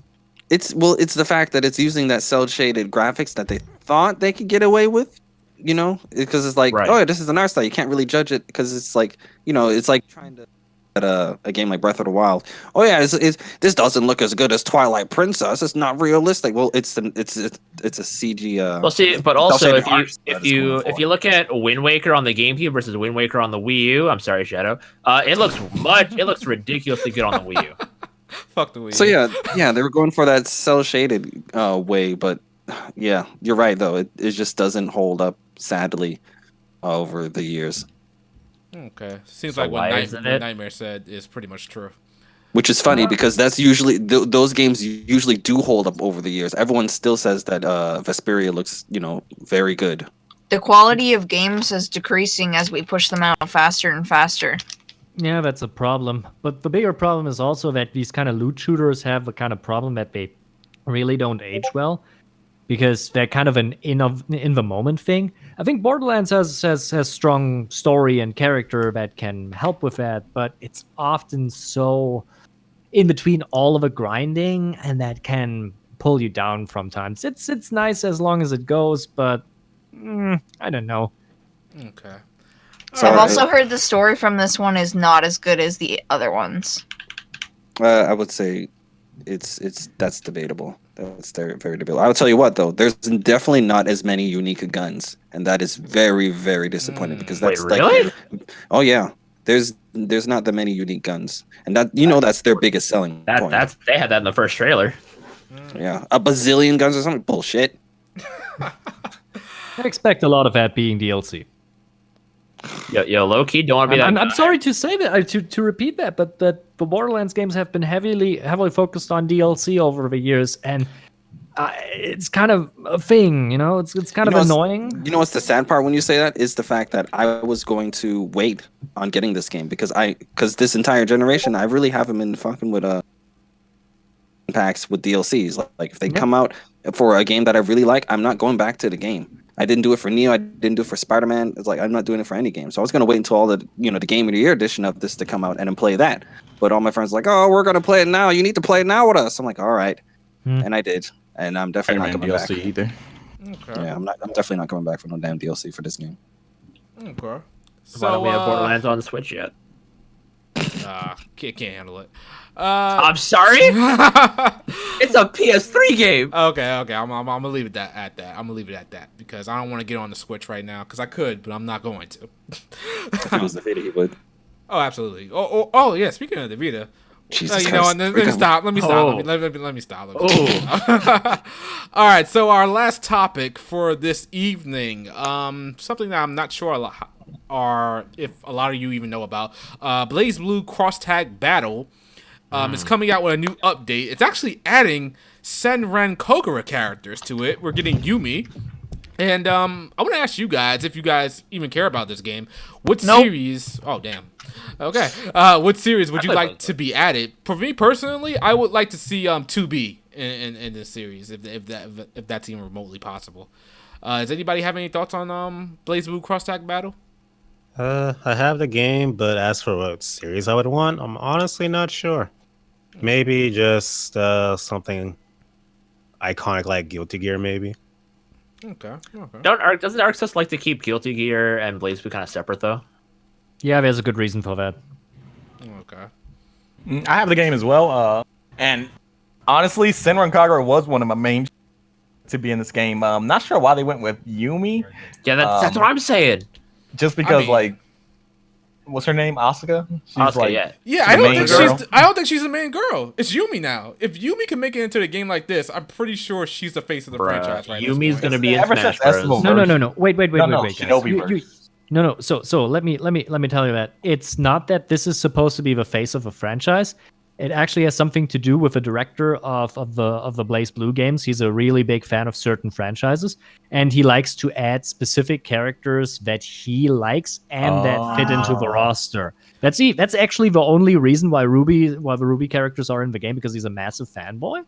It's the fact that it's using that cell shaded graphics that they thought they could get away with, because it's like,
Right.
oh, this is an art style. You can't really judge it because it's like, it's like trying to at a game like Breath of the Wild. Oh yeah, this doesn't look as good as Twilight Princess. It's not realistic. Well, it's a CG.
Well, see, but
Don't
also
say
if
the
you
art style
if
is
you
going
if you look at Wind Waker on the GameCube versus Wind Waker on the Wii U, I'm sorry, Shadow. It looks ridiculously good on the Wii U.
Fuck the Wii.
So yeah, they were going for that cell shaded way, but yeah, you're right though. It just doesn't hold up, sadly, over the years.
Okay. Seems
So
like
why
what
isn't it?
Nightmare said is pretty much true.
Which is funny because that's usually those games usually do hold up over the years. Everyone still says that Vesperia looks, very good.
The quality of games is decreasing as we push them out faster and faster.
Yeah, that's a problem. But the bigger problem is also that these kind of loot shooters have a kind of problem that they really don't age well because they're kind of an in the moment thing. I think Borderlands has strong story and character that can help with that, but it's often so in between all of the grinding, and that can pull you down from times. It's nice as long as it goes, but I don't know.
Okay.
So
I've also heard the story from this one is not as good as the other ones.
I would say that's debatable. That's very, very debatable. I'll tell you what though, there's definitely not as many unique guns, and that is very, very disappointing because that's
Wait, really?
like, oh yeah, there's not that many unique guns, and that that's their biggest selling point.
They had that in the first trailer.
Yeah, a bazillion guns or something. Bullshit.
I expect a lot of that being DLC.
Yo, low key, don't want to be that.
I'm sorry to say that, to repeat that, but the Borderlands games have been heavily focused on DLC over the years, and it's kind of a thing, It's kind of annoying.
You know what's the sad part when you say that is the fact that I was going to wait on getting this game because this entire generation I really haven't been fucking with packs with DLCs. Like if they come out for a game that I really like, I'm not going back to the game. I didn't do it for Neo. I didn't do it for Spider-Man. It's like I'm not doing it for any game. So I was gonna wait until all the the Game of the Year edition of this to come out and then play that. But all my friends were like, oh, we're gonna play it now. You need to play it now with us. I'm like, all right, and I did, and I'm definitely not coming back.
either.
Okay.
Yeah, I'm definitely not coming back for no damn DLC for this game.
Okay.
Why
So
don't we have Borderlands on the Switch yet?
can't handle it.
I'm sorry. It's a PS3 game.
Okay. I'm gonna leave it at that. I'm gonna leave it at that because I don't want to get on the Switch right now because I could, but I'm not going to.
If it was the video, but
Oh, absolutely. Oh, yeah. Speaking of the Vita,
Jesus
you know,
Christ.
let me stop. Let me stop.
Oh.
Let me stop. All right. So our last topic for this evening, something that I'm not sure if a lot of you even know about, BlazBlue Cross Tag Battle. It's coming out with a new update. It's actually adding Senran Kogura characters to it. We're getting Yumi. And I want to ask you guys, if you guys even care about this game, what series... Oh, damn. Okay. What series would you like to be added? For me, personally, I would like to see 2B in this series, if that's even remotely possible. Does anybody have any thoughts on BlazBlue Cross Tag Battle?
I have the game, but as for what series I would want, I'm honestly not sure. Maybe just something iconic like Guilty Gear, maybe.
Okay.
Doesn't Arc Sys like to keep Guilty Gear and BlazBlue kind of separate though?
Yeah, there's a good reason for that.
Okay.
I have the game as well, and honestly, Senran Kagura was one of my main to be in this game. Not sure why they went with Yumi.
Yeah, that's what I'm saying.
Just because,
mean-
like, what's her name? Asuka. She's
Asuka, yeah.
Yeah,
the
I don't
main
think
girl.
I don't think she's the main girl. It's Yumi now. If Yumi can make it into a game like this, I'm pretty sure she's the face of the franchise right now.
Yumi's gonna be in
Ever
Smash
since
Bros.
Estival-
No. Wait,
No,
guys.
Shinobi verse.
No. So let me tell you that it's not that this is supposed to be the face of a franchise. It actually has something to do with the director of the BlazBlue games. He's a really big fan of certain franchises, and he likes to add specific characters that he likes and that fit into the roster. That's actually the only reason why the Ruby characters are in the game, because he's a massive fanboy.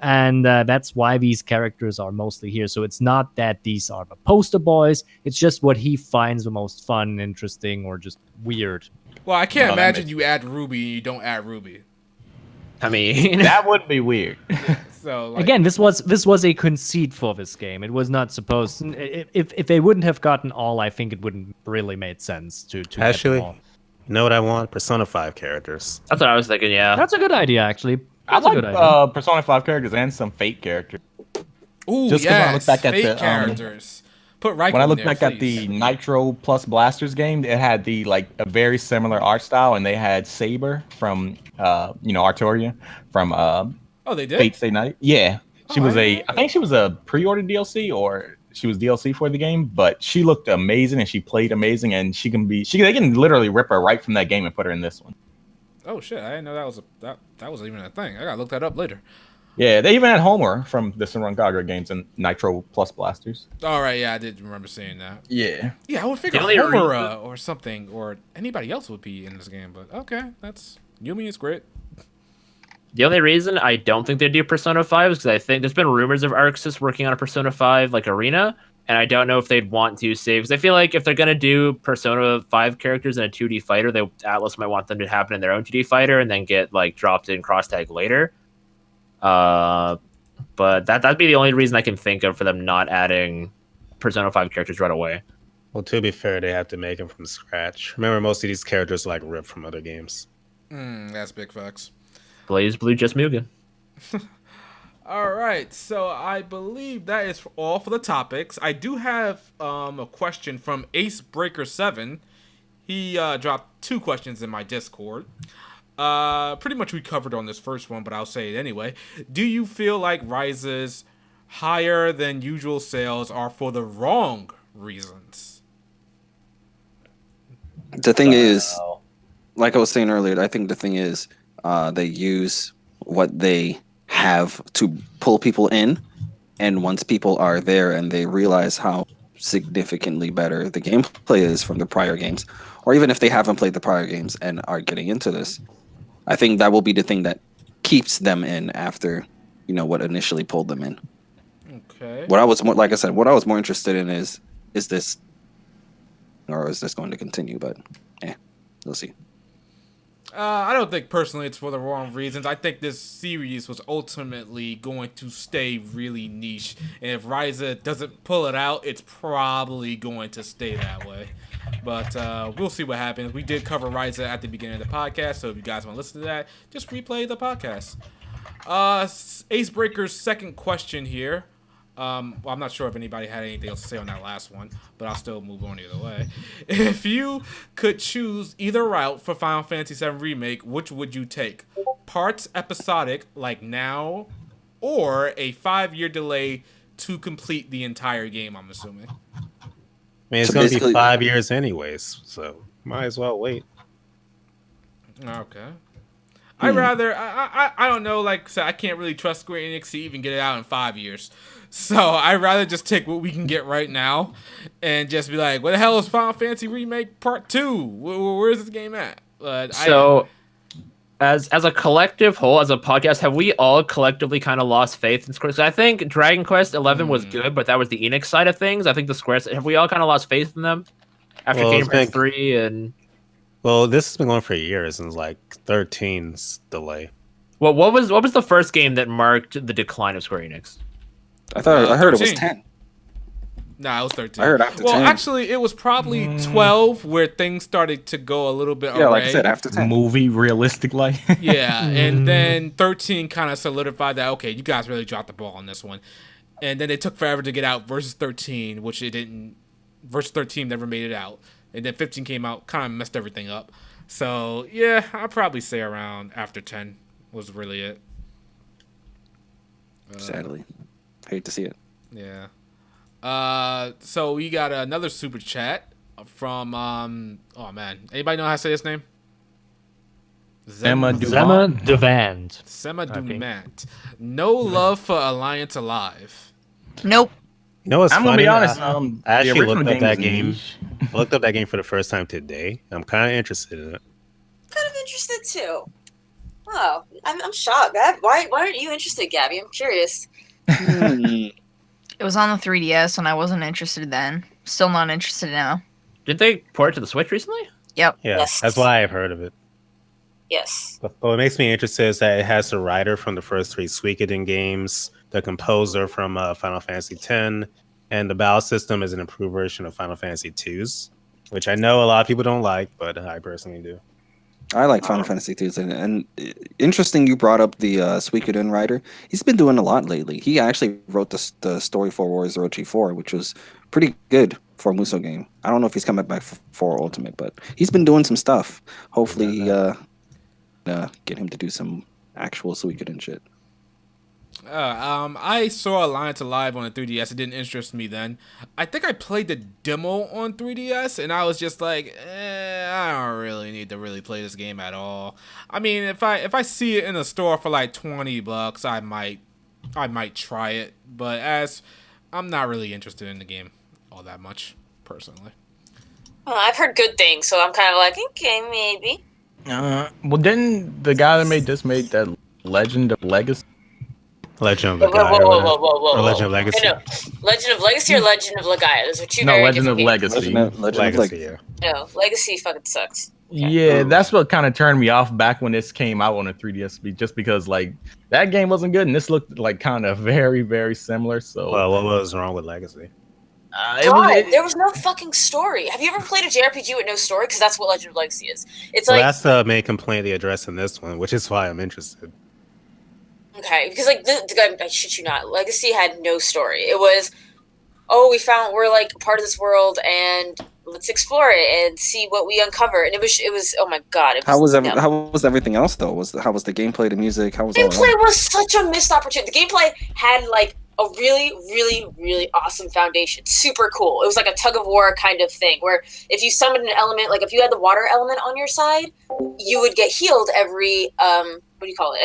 And that's why these characters are mostly here. So it's not that these are the poster boys. It's just what he finds the most fun, interesting, or just weird.
Well, I can't
Oh, that
imagine
makes
you add Ruby and you don't add Ruby.
I mean,
That would be weird.
So like,
Again, this was a conceit for this game. It was not supposed. If they wouldn't have gotten all, I think it wouldn't really made sense to get them
Actually,
all.
you know what I want? Persona 5 characters.
that's what I was thinking. Yeah,
That's a good idea, actually.
I
That's a
like
good idea.
Persona 5 characters and some Fate characters.
ooh,
just 'cause when I
yes,
look back at
fake
the,
characters. Put Raiko
When I
in
look
there,
back at
please.
the Nitro plus Blasters game, it had a very similar art style, and they had Saber from Artoria from
Oh, they did.
Fate Stay Night. Yeah, she
Oh,
was
I
I think she was a pre-ordered DLC, or she was DLC for the game, but she looked amazing and she played amazing, and they can literally rip her right from that game and put her in this one.
Oh shit! I didn't know that was even a thing. I gotta look that up later.
Yeah, they even had Homer from the Sunrangaga games and Nitro plus Blasters.
All right, yeah, I did remember seeing that.
Yeah.
Yeah, I would figure
The only
Homer
reason-
or something or anybody else would be in this game, but okay, that's Yumi is great.
the only reason I don't think they do Persona 5 is because I think there's been rumors of Arxis working on a Persona 5 like arena, and I don't know if they'd want to save. Because I feel like if they're gonna do Persona 5 characters in a 2D fighter, Atlas might want them to happen in their own 2D fighter and then get like dropped in cross tag later. But that'd be the only reason I can think of for them not adding Persona 5 characters right away.
Well, to be fair, they have to make them from scratch. Remember, most of these characters are like ripped from other games.
That's big facts.
BlazBlue just Mugen.
All right, so I believe that is all for the topics. I do have a question from AceBreaker7. He dropped 2 questions in my Discord. Pretty much we covered on this first one, but I'll say it anyway. Do you feel like Ryza's higher than usual sales are for the wrong reasons?
The thing is, like I was saying earlier, I think the thing is they use what they have to pull people in, and once people are there and they realize how significantly better the gameplay is from the prior games, or even if they haven't played the prior games and are getting into this, I think that will be the thing that keeps them in after, what initially pulled them in.
Okay.
What I was more, like I said, what I was more interested in is this, or is this going to continue? But, we'll see.
I don't think personally it's for the wrong reasons. I think this series was ultimately going to stay really niche, and if Ryza doesn't pull it out, it's probably going to stay that way. But we'll see what happens. We did cover Ryza at the beginning of the podcast, so if you guys want to listen to that, just replay the podcast. Acebreaker's second question here. Well, I'm not sure if anybody had anything else to say on that last one, but I'll still move on either way. If you could choose either route for Final Fantasy VII Remake, which would you take? Parts episodic, like now, or a 5-year delay to complete the entire game, I'm assuming?
I mean, it's
So
going to be
basically-
5 years anyways, so might as well wait.
Okay. I rather I don't know, like I said, I can't really trust Square Enix to even get it out in 5 years. So I'd rather just take what we can get right now and just be like, what the hell is Final Fantasy Remake Part 2? Where's this game at? But
As a collective whole, as a podcast, have we all collectively kind of lost faith in Square? 'Cause I think Dragon Quest 11 was good, but that was the Enix side of things. I think the Square, have we all kind of lost faith in them after
Well,
Kingdom Hearts
think-
3 and
Well, this has been going for years, and it's like 13's delay.
what was the first game that marked the decline of Square Enix?
I heard it was
13.
10.
Nah, it was 13.
I heard after
well,
10.
actually, it was probably 12 where things started to go a little bit
Yeah, like I
away.
said, after 10.
Movie realistic like.
Yeah, and then 13 kind of solidified that, okay, you guys really dropped the ball on this one. And then it took forever to get out versus 13, which it didn't. Versus 13 never made it out. And then 15 came out, kind of messed everything up. So, yeah, I'd probably say around after 10 was really it.
Sadly. Hate to see it.
Yeah. So we got another super chat from, oh man, anybody know how to say his name?
Zema
Zema Devand.
Sema
think.
Dumant. No love for Alliance Alive.
Nope.
You know what's
I'm
funny?
gonna be honest.
I
The
actually
original
looked up that
was
game.
niche.
I looked up that game for the first time today. I'm kind of interested in it.
Kind of interested too. Oh, I'm shocked. Why aren't you interested, Gabby? I'm curious.
It was on the 3DS, and I wasn't interested then. Still not interested now.
Did they port it to the Switch recently?
Yep.
Yeah,
Yes.
that's why I've heard of it.
Yes.
But what makes me interested is that it has the writer from the first 3 Suikoden games, the composer from Final Fantasy X, and the battle system is an improved version of Final Fantasy II's, which I know a lot of people don't like, but I personally do.
I like Final Fantasy 2, and interesting you brought up the Suikoden writer. He's been doing a lot lately. He actually wrote the story for Warriors Orochi 4, which was pretty good for a Muso game. I don't know if he's coming back for Ultimate, but he's been doing some stuff. Hopefully, get him to do some actual Suikoden shit.
I saw Alliance Alive on the 3DS. It didn't interest me then. I think I played the demo on 3DS, and I was just like, I don't really need to really play this game at all. I mean, if I see it in a store for like $20, I might try it. But as I'm not really interested in the game all that much, personally.
Well, I've heard good things, so I'm kind of like, okay, maybe.
Well, didn't the guy that made that Legend of Legacy?
Legend of
Whoa,
Legaia.
whoa.
Or Legend of Legacy.
No. Legend of Legacy or Legend of Legaia? Those are two
No,
very
Legend of
different games.
Legacy.
Legend of
Legacy,
Legacy.
yeah.
No, Legacy fucking sucks.
Yeah, that's what kind of turned me off back when this came out on the 3DS, just because like that game wasn't good and this looked like kind of very, very similar. So
Well, what was wrong with Legacy?
There was no fucking story. Have you ever played a JRPG with no story? Because that's what Legend of Legacy is. It's
Well,
like,
that's the main complaint they address in this one, which is why I'm interested.
okay, because like I shit you not, Legacy had no story. It was, we're like part of this world and let's explore it and see what we uncover. And it was oh my god.
How was everything else though? How was the gameplay, the music? How was
The
all
gameplay
that?
was such a missed opportunity. The gameplay had like a really, really, really awesome foundation. Super cool. It was like a tug of war kind of thing where if you summoned an element, like if you had the water element on your side, you would get healed every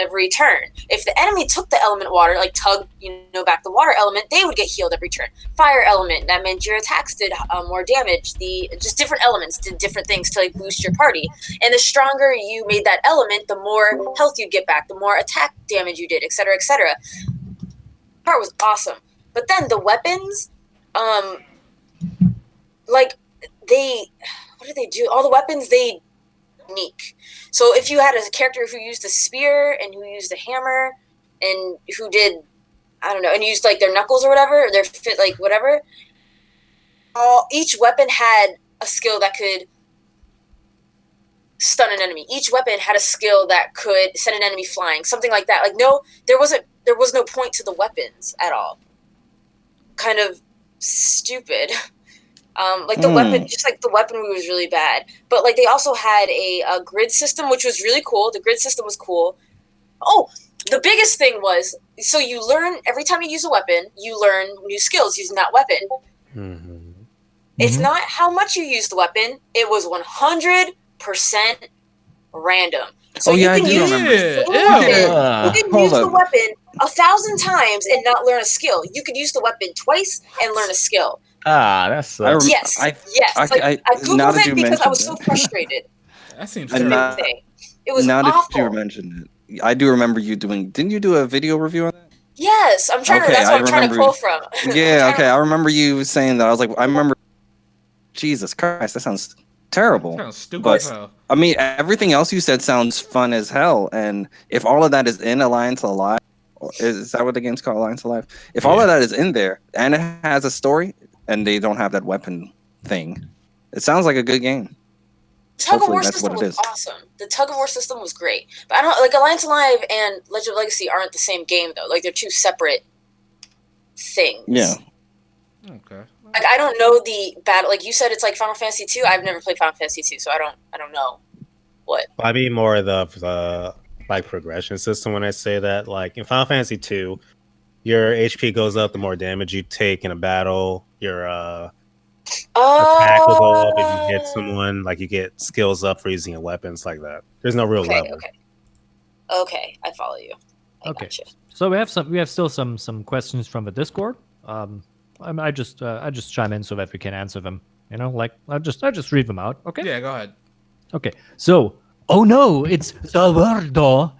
every turn. If the enemy took the element water, like tug, back the water element, they would get healed every turn. Fire element, that meant your attacks did more damage. Just different elements did different things to like boost your party. And the stronger you made that element, the more health you get back, the more attack damage you did, etc., etc. Part was awesome, but then the weapons, what did they do? All the weapons they unique. So if you had a character who used a spear and who used a hammer and who did, I don't know, and used like their knuckles or whatever, or their fit, like whatever, each weapon had a skill that could stun an enemy. Each weapon had a skill that could send an enemy flying, something like that. Like there was no point to the weapons at all. Kind of stupid. The weapon, just like the weaponry was really bad. But like they also had a grid system, which was really cool. The grid system was cool. Oh, the biggest thing was, so you learn, every time you use a weapon, you learn new skills using that weapon.
Mm-hmm.
It's not how much you use the weapon. It was 100% random. So you can use the weapon 1,000 times and not learn a skill. You could use the weapon twice and learn a skill.
That's
yes. I googled it because I was so frustrated.
That seems
terrible.
It was
now
awful.
that you mentioned it, I do remember you doing. Didn't you do a video review on that?
Yes, I'm trying to. That's what I'm trying to pull from.
Yeah, okay. I remember you saying that. I was like, I remember. Jesus Christ, that sounds terrible.
That sounds stupid
but,
as hell.
I mean, everything else you said sounds fun as hell. And if all of that is in Alliance Alive, is that what the game's called, Alliance Alive? If all of that is in there and it has a story, and they don't have that weapon thing, it sounds like a good game.
The tug of war system was awesome. The tug of war system was great, but I don't like Alliance Alive and Legend of Legacy aren't the same game though. Like they're two separate things.
Yeah.
Okay.
Like I don't know the battle. Like you said, it's like Final Fantasy 2. I've never played Final Fantasy 2, so I don't know what.
I mean more of the like progression system when I say that. Like in Final Fantasy 2, your HP goes up the more damage you take in a battle. Your attack will go up if you hit someone. Like you get skills up for using weapons like that. There's no real level.
Okay, I follow you. I gotcha.
So we have still some questions from the Discord. I just chime in so that we can answer them. Like I'll just read them out. Okay.
Yeah, go ahead.
Okay. So, oh no, it's Salvador.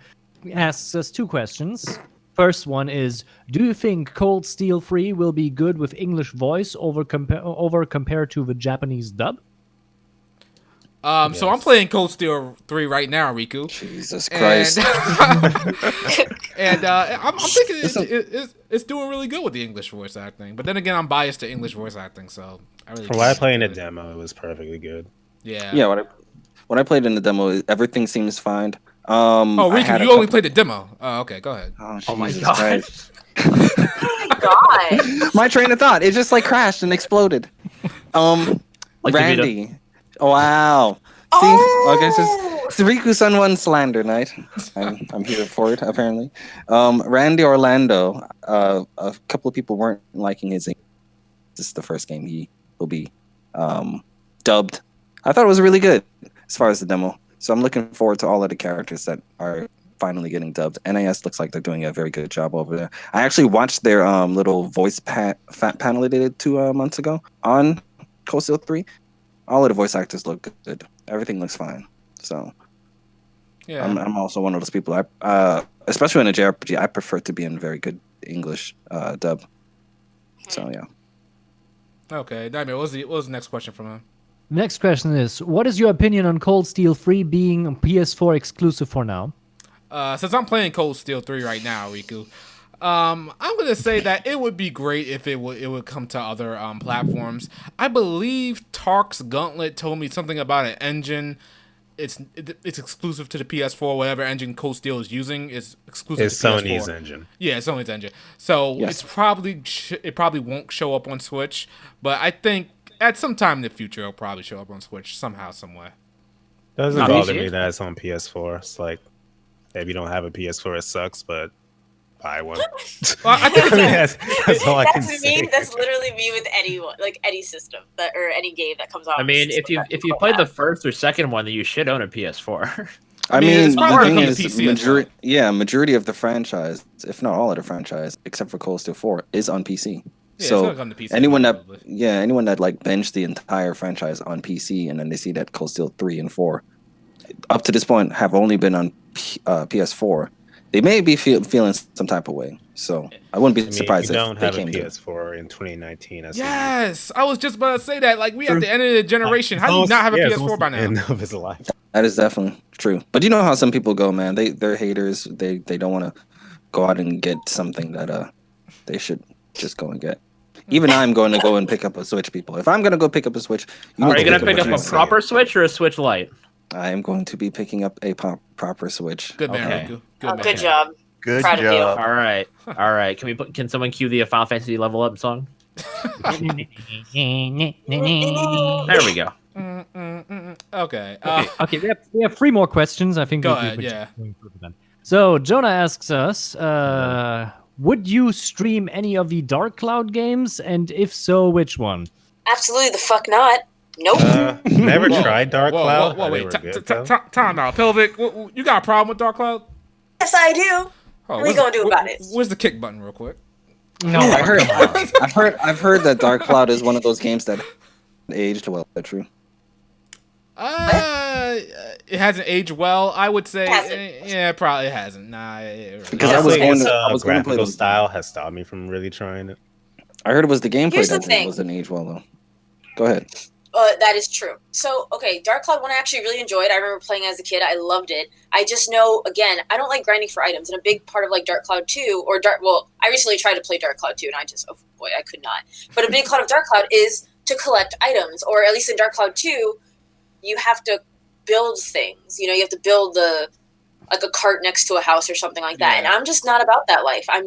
asks us 2 questions. First one is, do you think Cold Steel 3 will be good with English voice over compared to the Japanese dub?
So I'm
Yes.
playing Cold Steel 3 right now, Riku.
Jesus
And,
Christ.
and I'm thinking it's doing really good with the English voice acting. But then again, I'm biased to English voice acting, so I really.
From what I played in the demo, it was perfectly good.
Yeah.
Yeah, when I played in the demo, everything seems fine.
Oh,
I had
Riku,
a
you only
couple-
played the demo. Oh, okay, go ahead.
Oh
my
Jesus
God.
Christ.
God.
My train of thought, it just like crashed and exploded.
Like
Randy. Oh, wow. See, okay, so Riku-san won slander night. I'm here for it, apparently. Randy Orlando, a couple of people weren't liking his English. This is the first game he will be dubbed. I thought it was really good as far as the demo. So I'm looking forward to all of the characters that are finally getting dubbed. NAS looks like they're doing a very good job over there. I actually watched their little voice panel they did 2 months ago on Cold Steel 3. All of the voice actors look good. Everything looks fine. So
Yeah.
I'm also one of those people. Especially in a JRPG, I prefer to be in very good English dub. So yeah.
Okay, Nightmare, what was the next question from him?
Next question is, what is your opinion on Cold Steel 3 being PS4 exclusive for now?
Since I'm playing Cold Steel 3 right now, Riku, I'm gonna say that it would be great if it would come to other platforms. I believe Tark's Gauntlet told me something about an engine. It's exclusive to the PS4. Whatever engine Cold Steel is using is exclusive
It's
to PS4.
Sony's engine.
Yeah, it's Sony's engine. So
Yes.
it probably won't show up on Switch, but I think at some time in the future it'll probably show up on Switch somehow, some way.
Doesn't
Not
bother
easy.
me that it's on PS4. It's like, if you don't have a PS4, it sucks, but buy one.
Well, I think
I mean, that's all I can
That's
say.
me. That's literally me with any system or any game that comes out.
I mean, if you played the first or second one, then you should own a PS4.
I
mean,
mean,
it's
the
probably
thing
gonna
is,
come to PC as well.
majority of the franchise, if not all of the franchise, except for Cold Steel 4, is on PC.
Yeah, it's
So
gonna come to PC
anyone
probably.
anyone that like benched the entire franchise on PC and then they see that Cold Steel 3 and 4, up to this point, have only been on PS4, they may be feeling some type of way. So I wouldn't be
I mean,
surprised
if you
if
don't
they
have a
came to.
PS4 in 2019. That's
Yes, I was just about to say that. Like, we at the end of the generation. How do you not have a PS4 by now?
End of his life.
That is definitely true. But you know how some people go, man. They're haters. They don't want to go out and get something that they should just go and get. Even I'm going to go and pick up a Switch, people. If I'm going to go pick up a Switch,
Are you
need
gonna
to
pick up
what
a
you
proper Switch or a Switch Lite?
I am going to be picking up a proper Switch.
Good man,
Okay.
Riku.
Oh,
man.
good job.
Good
Proud of you.
job.
All right. Can someone cue the Final Fantasy level up song? There we go.
Okay.
Okay, we have 3 more questions. I think
Go
we
ahead,
should
yeah.
go through them. So Jonah asks us, would you stream any of the Dark Cloud games, and if so, which one?
Absolutely the fuck not. Nope.
Never
Whoa,
tried Dark Cloud.
Whoa,
They
wait.
were good, though.
Time out. Pelvic, you got a problem with Dark Cloud?
Yes, I do.
Oh,
What are you gonna do about it?
Where's the kick button, real quick?
No,
I've heard that Dark Cloud is one of those games that aged well. Is that true?
It hasn't aged well. I would say,
Hasn't.
yeah, probably hasn't. Nah,
Because I was
Honestly,
going
its,
to- I was going to play
graphical
those-
style has stopped me from really trying it.
I heard it was the gameplay
Here's the
that
thing.
wasn't age well though. Go ahead.
That is true. So, okay, Dark Cloud 1 I actually really enjoyed. I remember playing as a kid. I loved it. I just know, again, I don't like grinding for items. And a big part of, like, Dark Cloud 2, I recently tried to play Dark Cloud 2, and oh boy, I could not. But a big part of Dark Cloud is to collect items. Or at least in Dark Cloud 2, you have to build things. You know, you have to build like a cart next to a house or something like that.
Yeah.
And I'm just not about that life. I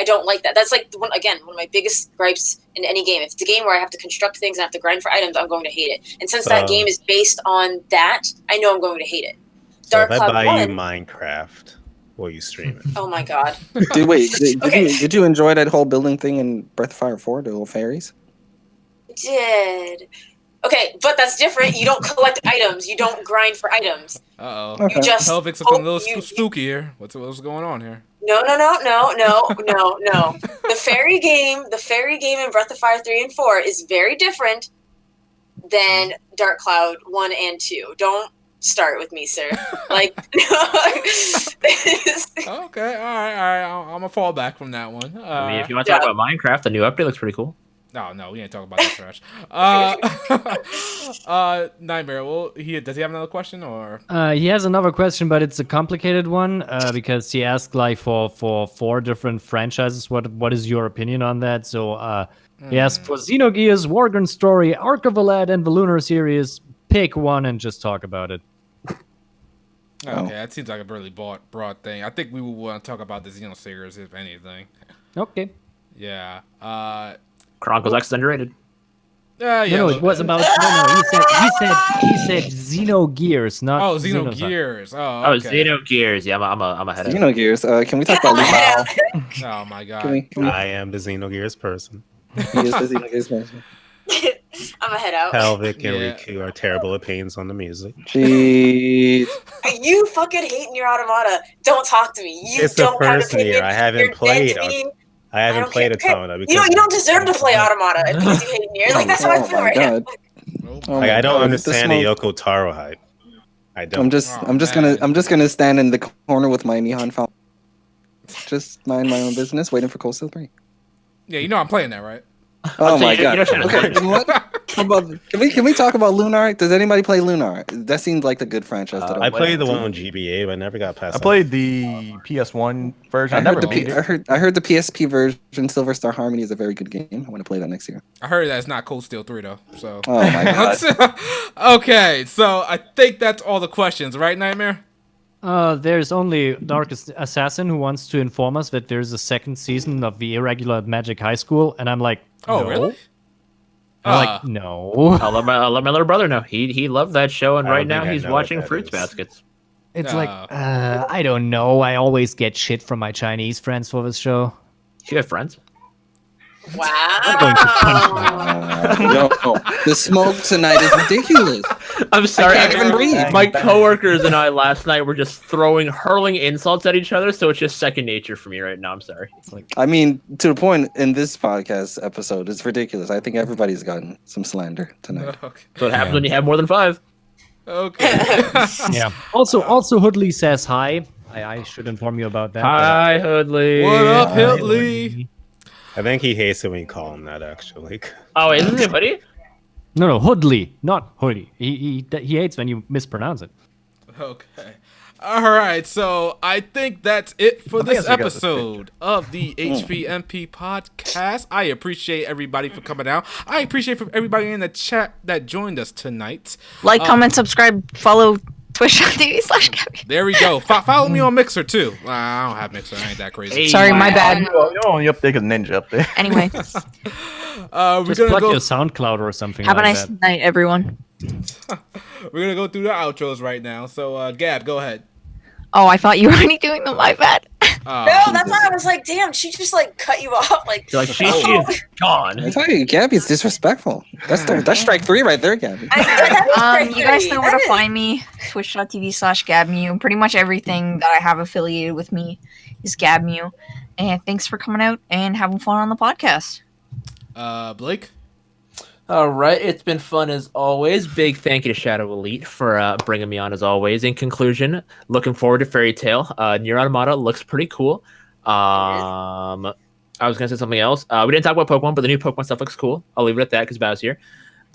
don't like that. That's like one of my biggest gripes in any game. If it's a game where I have to construct things and I have to grind for items, I'm going to hate it. And since that game is based on that, I know I'm going to hate it.
So
Dark
if I
Cloud
buy
1,
you Minecraft, will you stream it?
oh my god.
Did you enjoy that whole building thing in Breath of Fire 4, the little fairies?
Did. Okay, but that's different. You don't collect items. You don't grind for items.
Uh-oh.
Okay.
You just
Pelvic's looking a little
you-
spooky here. What's going on here?
No. The fairy game in Breath of Fire 3 and 4 is very different than Dark Cloud 1 and 2. Don't start with me, sir. Like,
Okay, all right. I'm gonna fall back from that one.
I mean, if you want to talk about Minecraft, the new update looks pretty cool.
No, we ain't talking about that trash. Nightmare. Well, does he have another question or?
He has another question, but it's a complicated one because he asked like for 4 different franchises. What is your opinion on that? So he asked for Xenogears, Wargun Story, Arc of Alad, and the Lunar series. Pick one and just talk about it.
Okay, that seems like a really broad thing. I think we would want to talk about the Xenosagas, if anything.
Okay.
Yeah.
Chronicles X is underrated.
Yeah.
No, it was about he said Xenogears, not
Xenogears.
Oh,
Oh, okay.
Xenogears. Yeah, I'm ahead of it.
Xenogears. Can we talk about Lunar?
Oh my god.
Can we-
I am the Xenogears person.
He is the Xenogears person.
I'm gonna head out.
Pelvic and
Yeah.
Riku are terrible opinions on the music.
Jeez.
You fucking hate Nier Automata. Don't talk to me. You
It's the
don't have an
first Nier.
opinion.
I haven't
You're dead
played.
to me.
I haven't
don't
played
care.
Automata
You
because
don't deserve to play Automata because you hate Nier. Like, that's how I feel
my
right
God.
now.
Oh
like,
my
I don't
God,
understand the
smoke.
Yoko Taro hype. I don't.
I'm just
man.
gonna stand in the corner with my Nihon fountain. Just mind my own business, waiting for Cold Steel 3.
Yeah, you know I'm playing that, right?
Oh
say
my
you
god.
know Shannon's
Okay,
playing.
you know what? How about, can we talk about Lunar? Does anybody play Lunar? That seems like the good franchise that
I
I'm
played the
playing.
one on GBA, but I never got past.
I played the PS1 version. I never beat it.
I heard the PSP version, Silver Star Harmony, is a very good game. I want to play that next year.
I heard that it's not Cold Steel 3 though. So.
Oh my god.
Okay, so I think that's all the questions, right, Nightmare?
There's only Darkest Assassin who wants to inform us that there's a second season of the Irregular Magic High School, and I'm like,
Oh,
no.
really?
I'm like, no.
I'll let my little brother know. He loved that show, and
I don't
right now
think I
he's
know what
watching
that
Fruits
is.
Baskets.
It's
Oh.
like, I don't know. I always get shit from my Chinese friends for this show.
Do you have friends?
Wow.
Yo, the smoke tonight is ridiculous.
I'm sorry.
can't even breathe.
My coworkers and I last night were just hurling insults at each other, so it's just second nature for me right now. I'm sorry.
It's like,
I mean, to the point in this podcast episode, it's ridiculous. I think everybody's gotten some slander tonight.
Okay.
So it happens when you have more than 5.
Okay.
yeah. Also, Hoodley says hi. I should inform you about that.
Hi, Hoodley.
What up,
Hi,
Hiltley?
I think he hates it when you call him that. Actually,
Oh, isn't it Hoodie?
No, Hoodley, not Hoodie. He hates when you mispronounce it.
Okay. All right, so I think that's it for this
guess I got this
episode of the HPMP podcast. I appreciate everybody for coming out. I appreciate for everybody in the chat that joined us tonight.
Like, comment, subscribe, follow twitch.tv/Gabby.
There we go. Follow me on Mixer too. I don't have Mixer. I ain't that crazy.
Hey.
Sorry, my bad.
You're only up there because Ninja up there.
Anyway,
We're
Just
gonna
plug
go.
your SoundCloud or something
have a
like
nice
that.
night, everyone.
We're gonna go through the outros right now. So, Gab, go ahead.
Oh, I thought you were already doing them. My bad.
No, that's why I was like, damn, she just like cut you off. Like,
You're like, she's gone.
I tell you, Gabby's disrespectful. That's strike 3 right there, Gabby.
You guys know where to find me. Twitch.tv/Gabmew. Pretty much everything that I have affiliated with me is Gabmew. And thanks for coming out and having fun on the podcast.
Blake.
All right, it's been fun as always. Big thank you to Shadow Elite for bringing me on as always. In conclusion, looking forward to Fairy Tail. Nier Automata looks pretty cool. I was gonna say something else. We didn't talk about Pokemon, but the new Pokemon stuff looks cool. I'll leave it at that because Bao's here.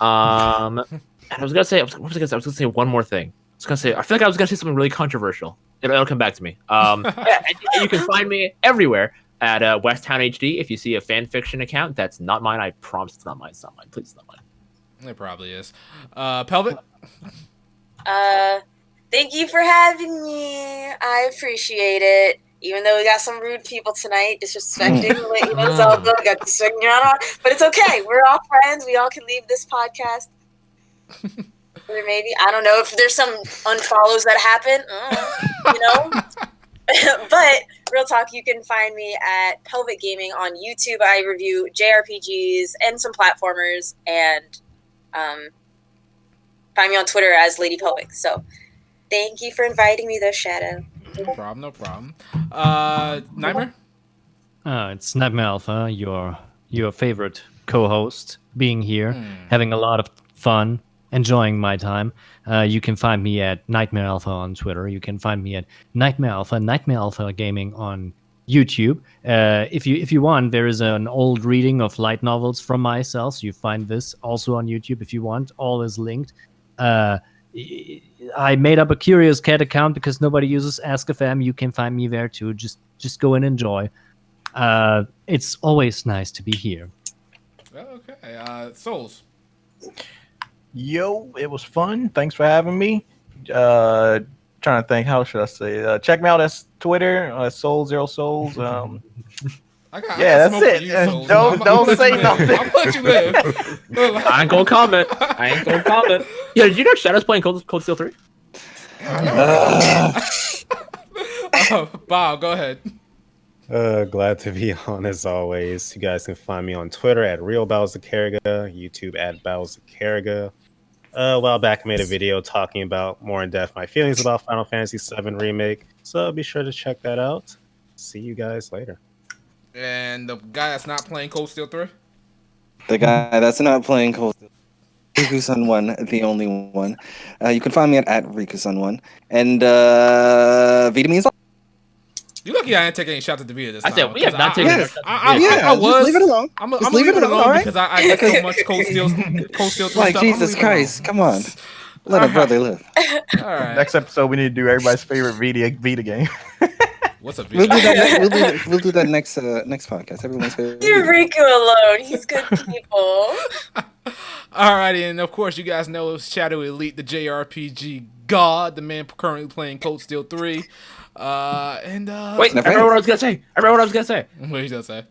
And I was gonna say one more thing. I feel like I was gonna say something really controversial. It'll come back to me. And you can find me everywhere at Westtown HD. If you see a fan fiction account, that's not mine. I promise it's not mine. It's not mine. Please, it's not mine.
It probably is. Pelvic.
Thank you for having me. I appreciate it. Even though we got some rude people tonight disrespecting, you know, it's all good. Got disrespecting your honor, but it's okay. We're all friends. We all can leave this podcast. Or maybe I don't know if there's some unfollows that happen. You know. But real talk, you can find me at Pelvic Gaming on YouTube. I review JRPGs and some platformers, and find me on Twitter as Lady Pelvic. So thank you for inviting me, though, Shadow.
No problem. Nightmare.
It's Nightmare Alpha, your favorite co-host, being here, having a lot of fun, enjoying my time. You can find me at Nightmare Alpha on Twitter. You can find me at Nightmare Alpha Gaming on YouTube. If you want, there is an old reading of light novels from myself. So you find this also on YouTube if you want. All is linked. I made up a Curious Cat account because nobody uses Ask.fm. You can find me there too. Just go and enjoy. It's always nice to be here.
Okay, Souls.
Yo, it was fun. Thanks for having me. Trying to think, how should I say? Check me out at Twitter, Soul0Souls.
I
Yeah,
got
that's
smoke for
it.
you, Souls.
Don't say
live.
nothing.
I'm gonna let you live.
I ain't gonna comment. Yeah, did you know Shadow's playing Cold Steel 3?
Bob, go ahead.
Glad to be on as always. You guys can find me on Twitter at RealBowserCarriga, YouTube at BowserCarriga. A while back, I made a video talking about more in depth my feelings about Final Fantasy VII Remake. So be sure to check that out. See you guys later.
And the guy that's not playing Cold Steel 3?
The guy that's not playing Cold Steel. Riku-san1, the only one. You can find me at Riku-san1. And Vita means.
You lucky I didn't take any shots at the video this time.
I said we have not taken.
I was. Just leave it alone.
I'm gonna leave it alone right? Because I get so much Cold Steel 3
like
stuff.
Jesus Christ, come on. Let a brother live.
All right.
Next episode, we need to do everybody's favorite Vita game.
What's up,
We'll do that. We'll do that next podcast. Everyone's favorite.
Leave Riku alone. He's good people.
Alrighty, and of course, you guys know it's Shadow Elite, the JRPG god, the man currently playing Cold Steel 3.
Wait, I remember what I was gonna say.
What are you gonna say?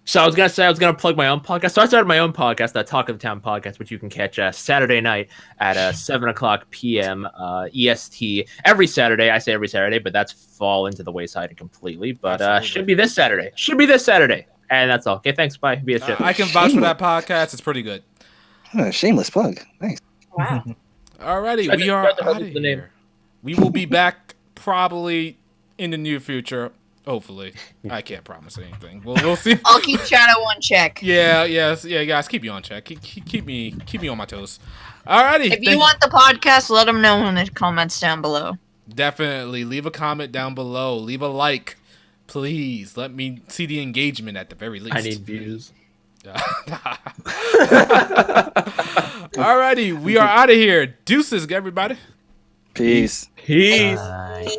So I was gonna plug my own podcast. So I started my own podcast, the Talk of the Town podcast, which you can catch Saturday night at 7:00 p.m. EST every Saturday. I say every Saturday, but that's fall into the wayside completely. But should be this Saturday. And that's all. Okay, thanks. Bye. Be a shit.
I can vouch for that podcast. It's pretty good.
Shameless plug. Thanks.
Wow.
Alrighty, we are out of here. We will be back probably in the near future. Hopefully, I can't promise anything. We'll see.
I'll keep Shadow on check.
Yeah, guys, keep me on check. Keep me on my toes. Alrighty.
If you want the podcast, let them know in the comments down below.
Definitely leave a comment down below. Leave a like, please. Let me see the engagement at the very least.
I need views.
Alrighty, we are out of here. Deuces, everybody.
Peace.
Peace.
Bye.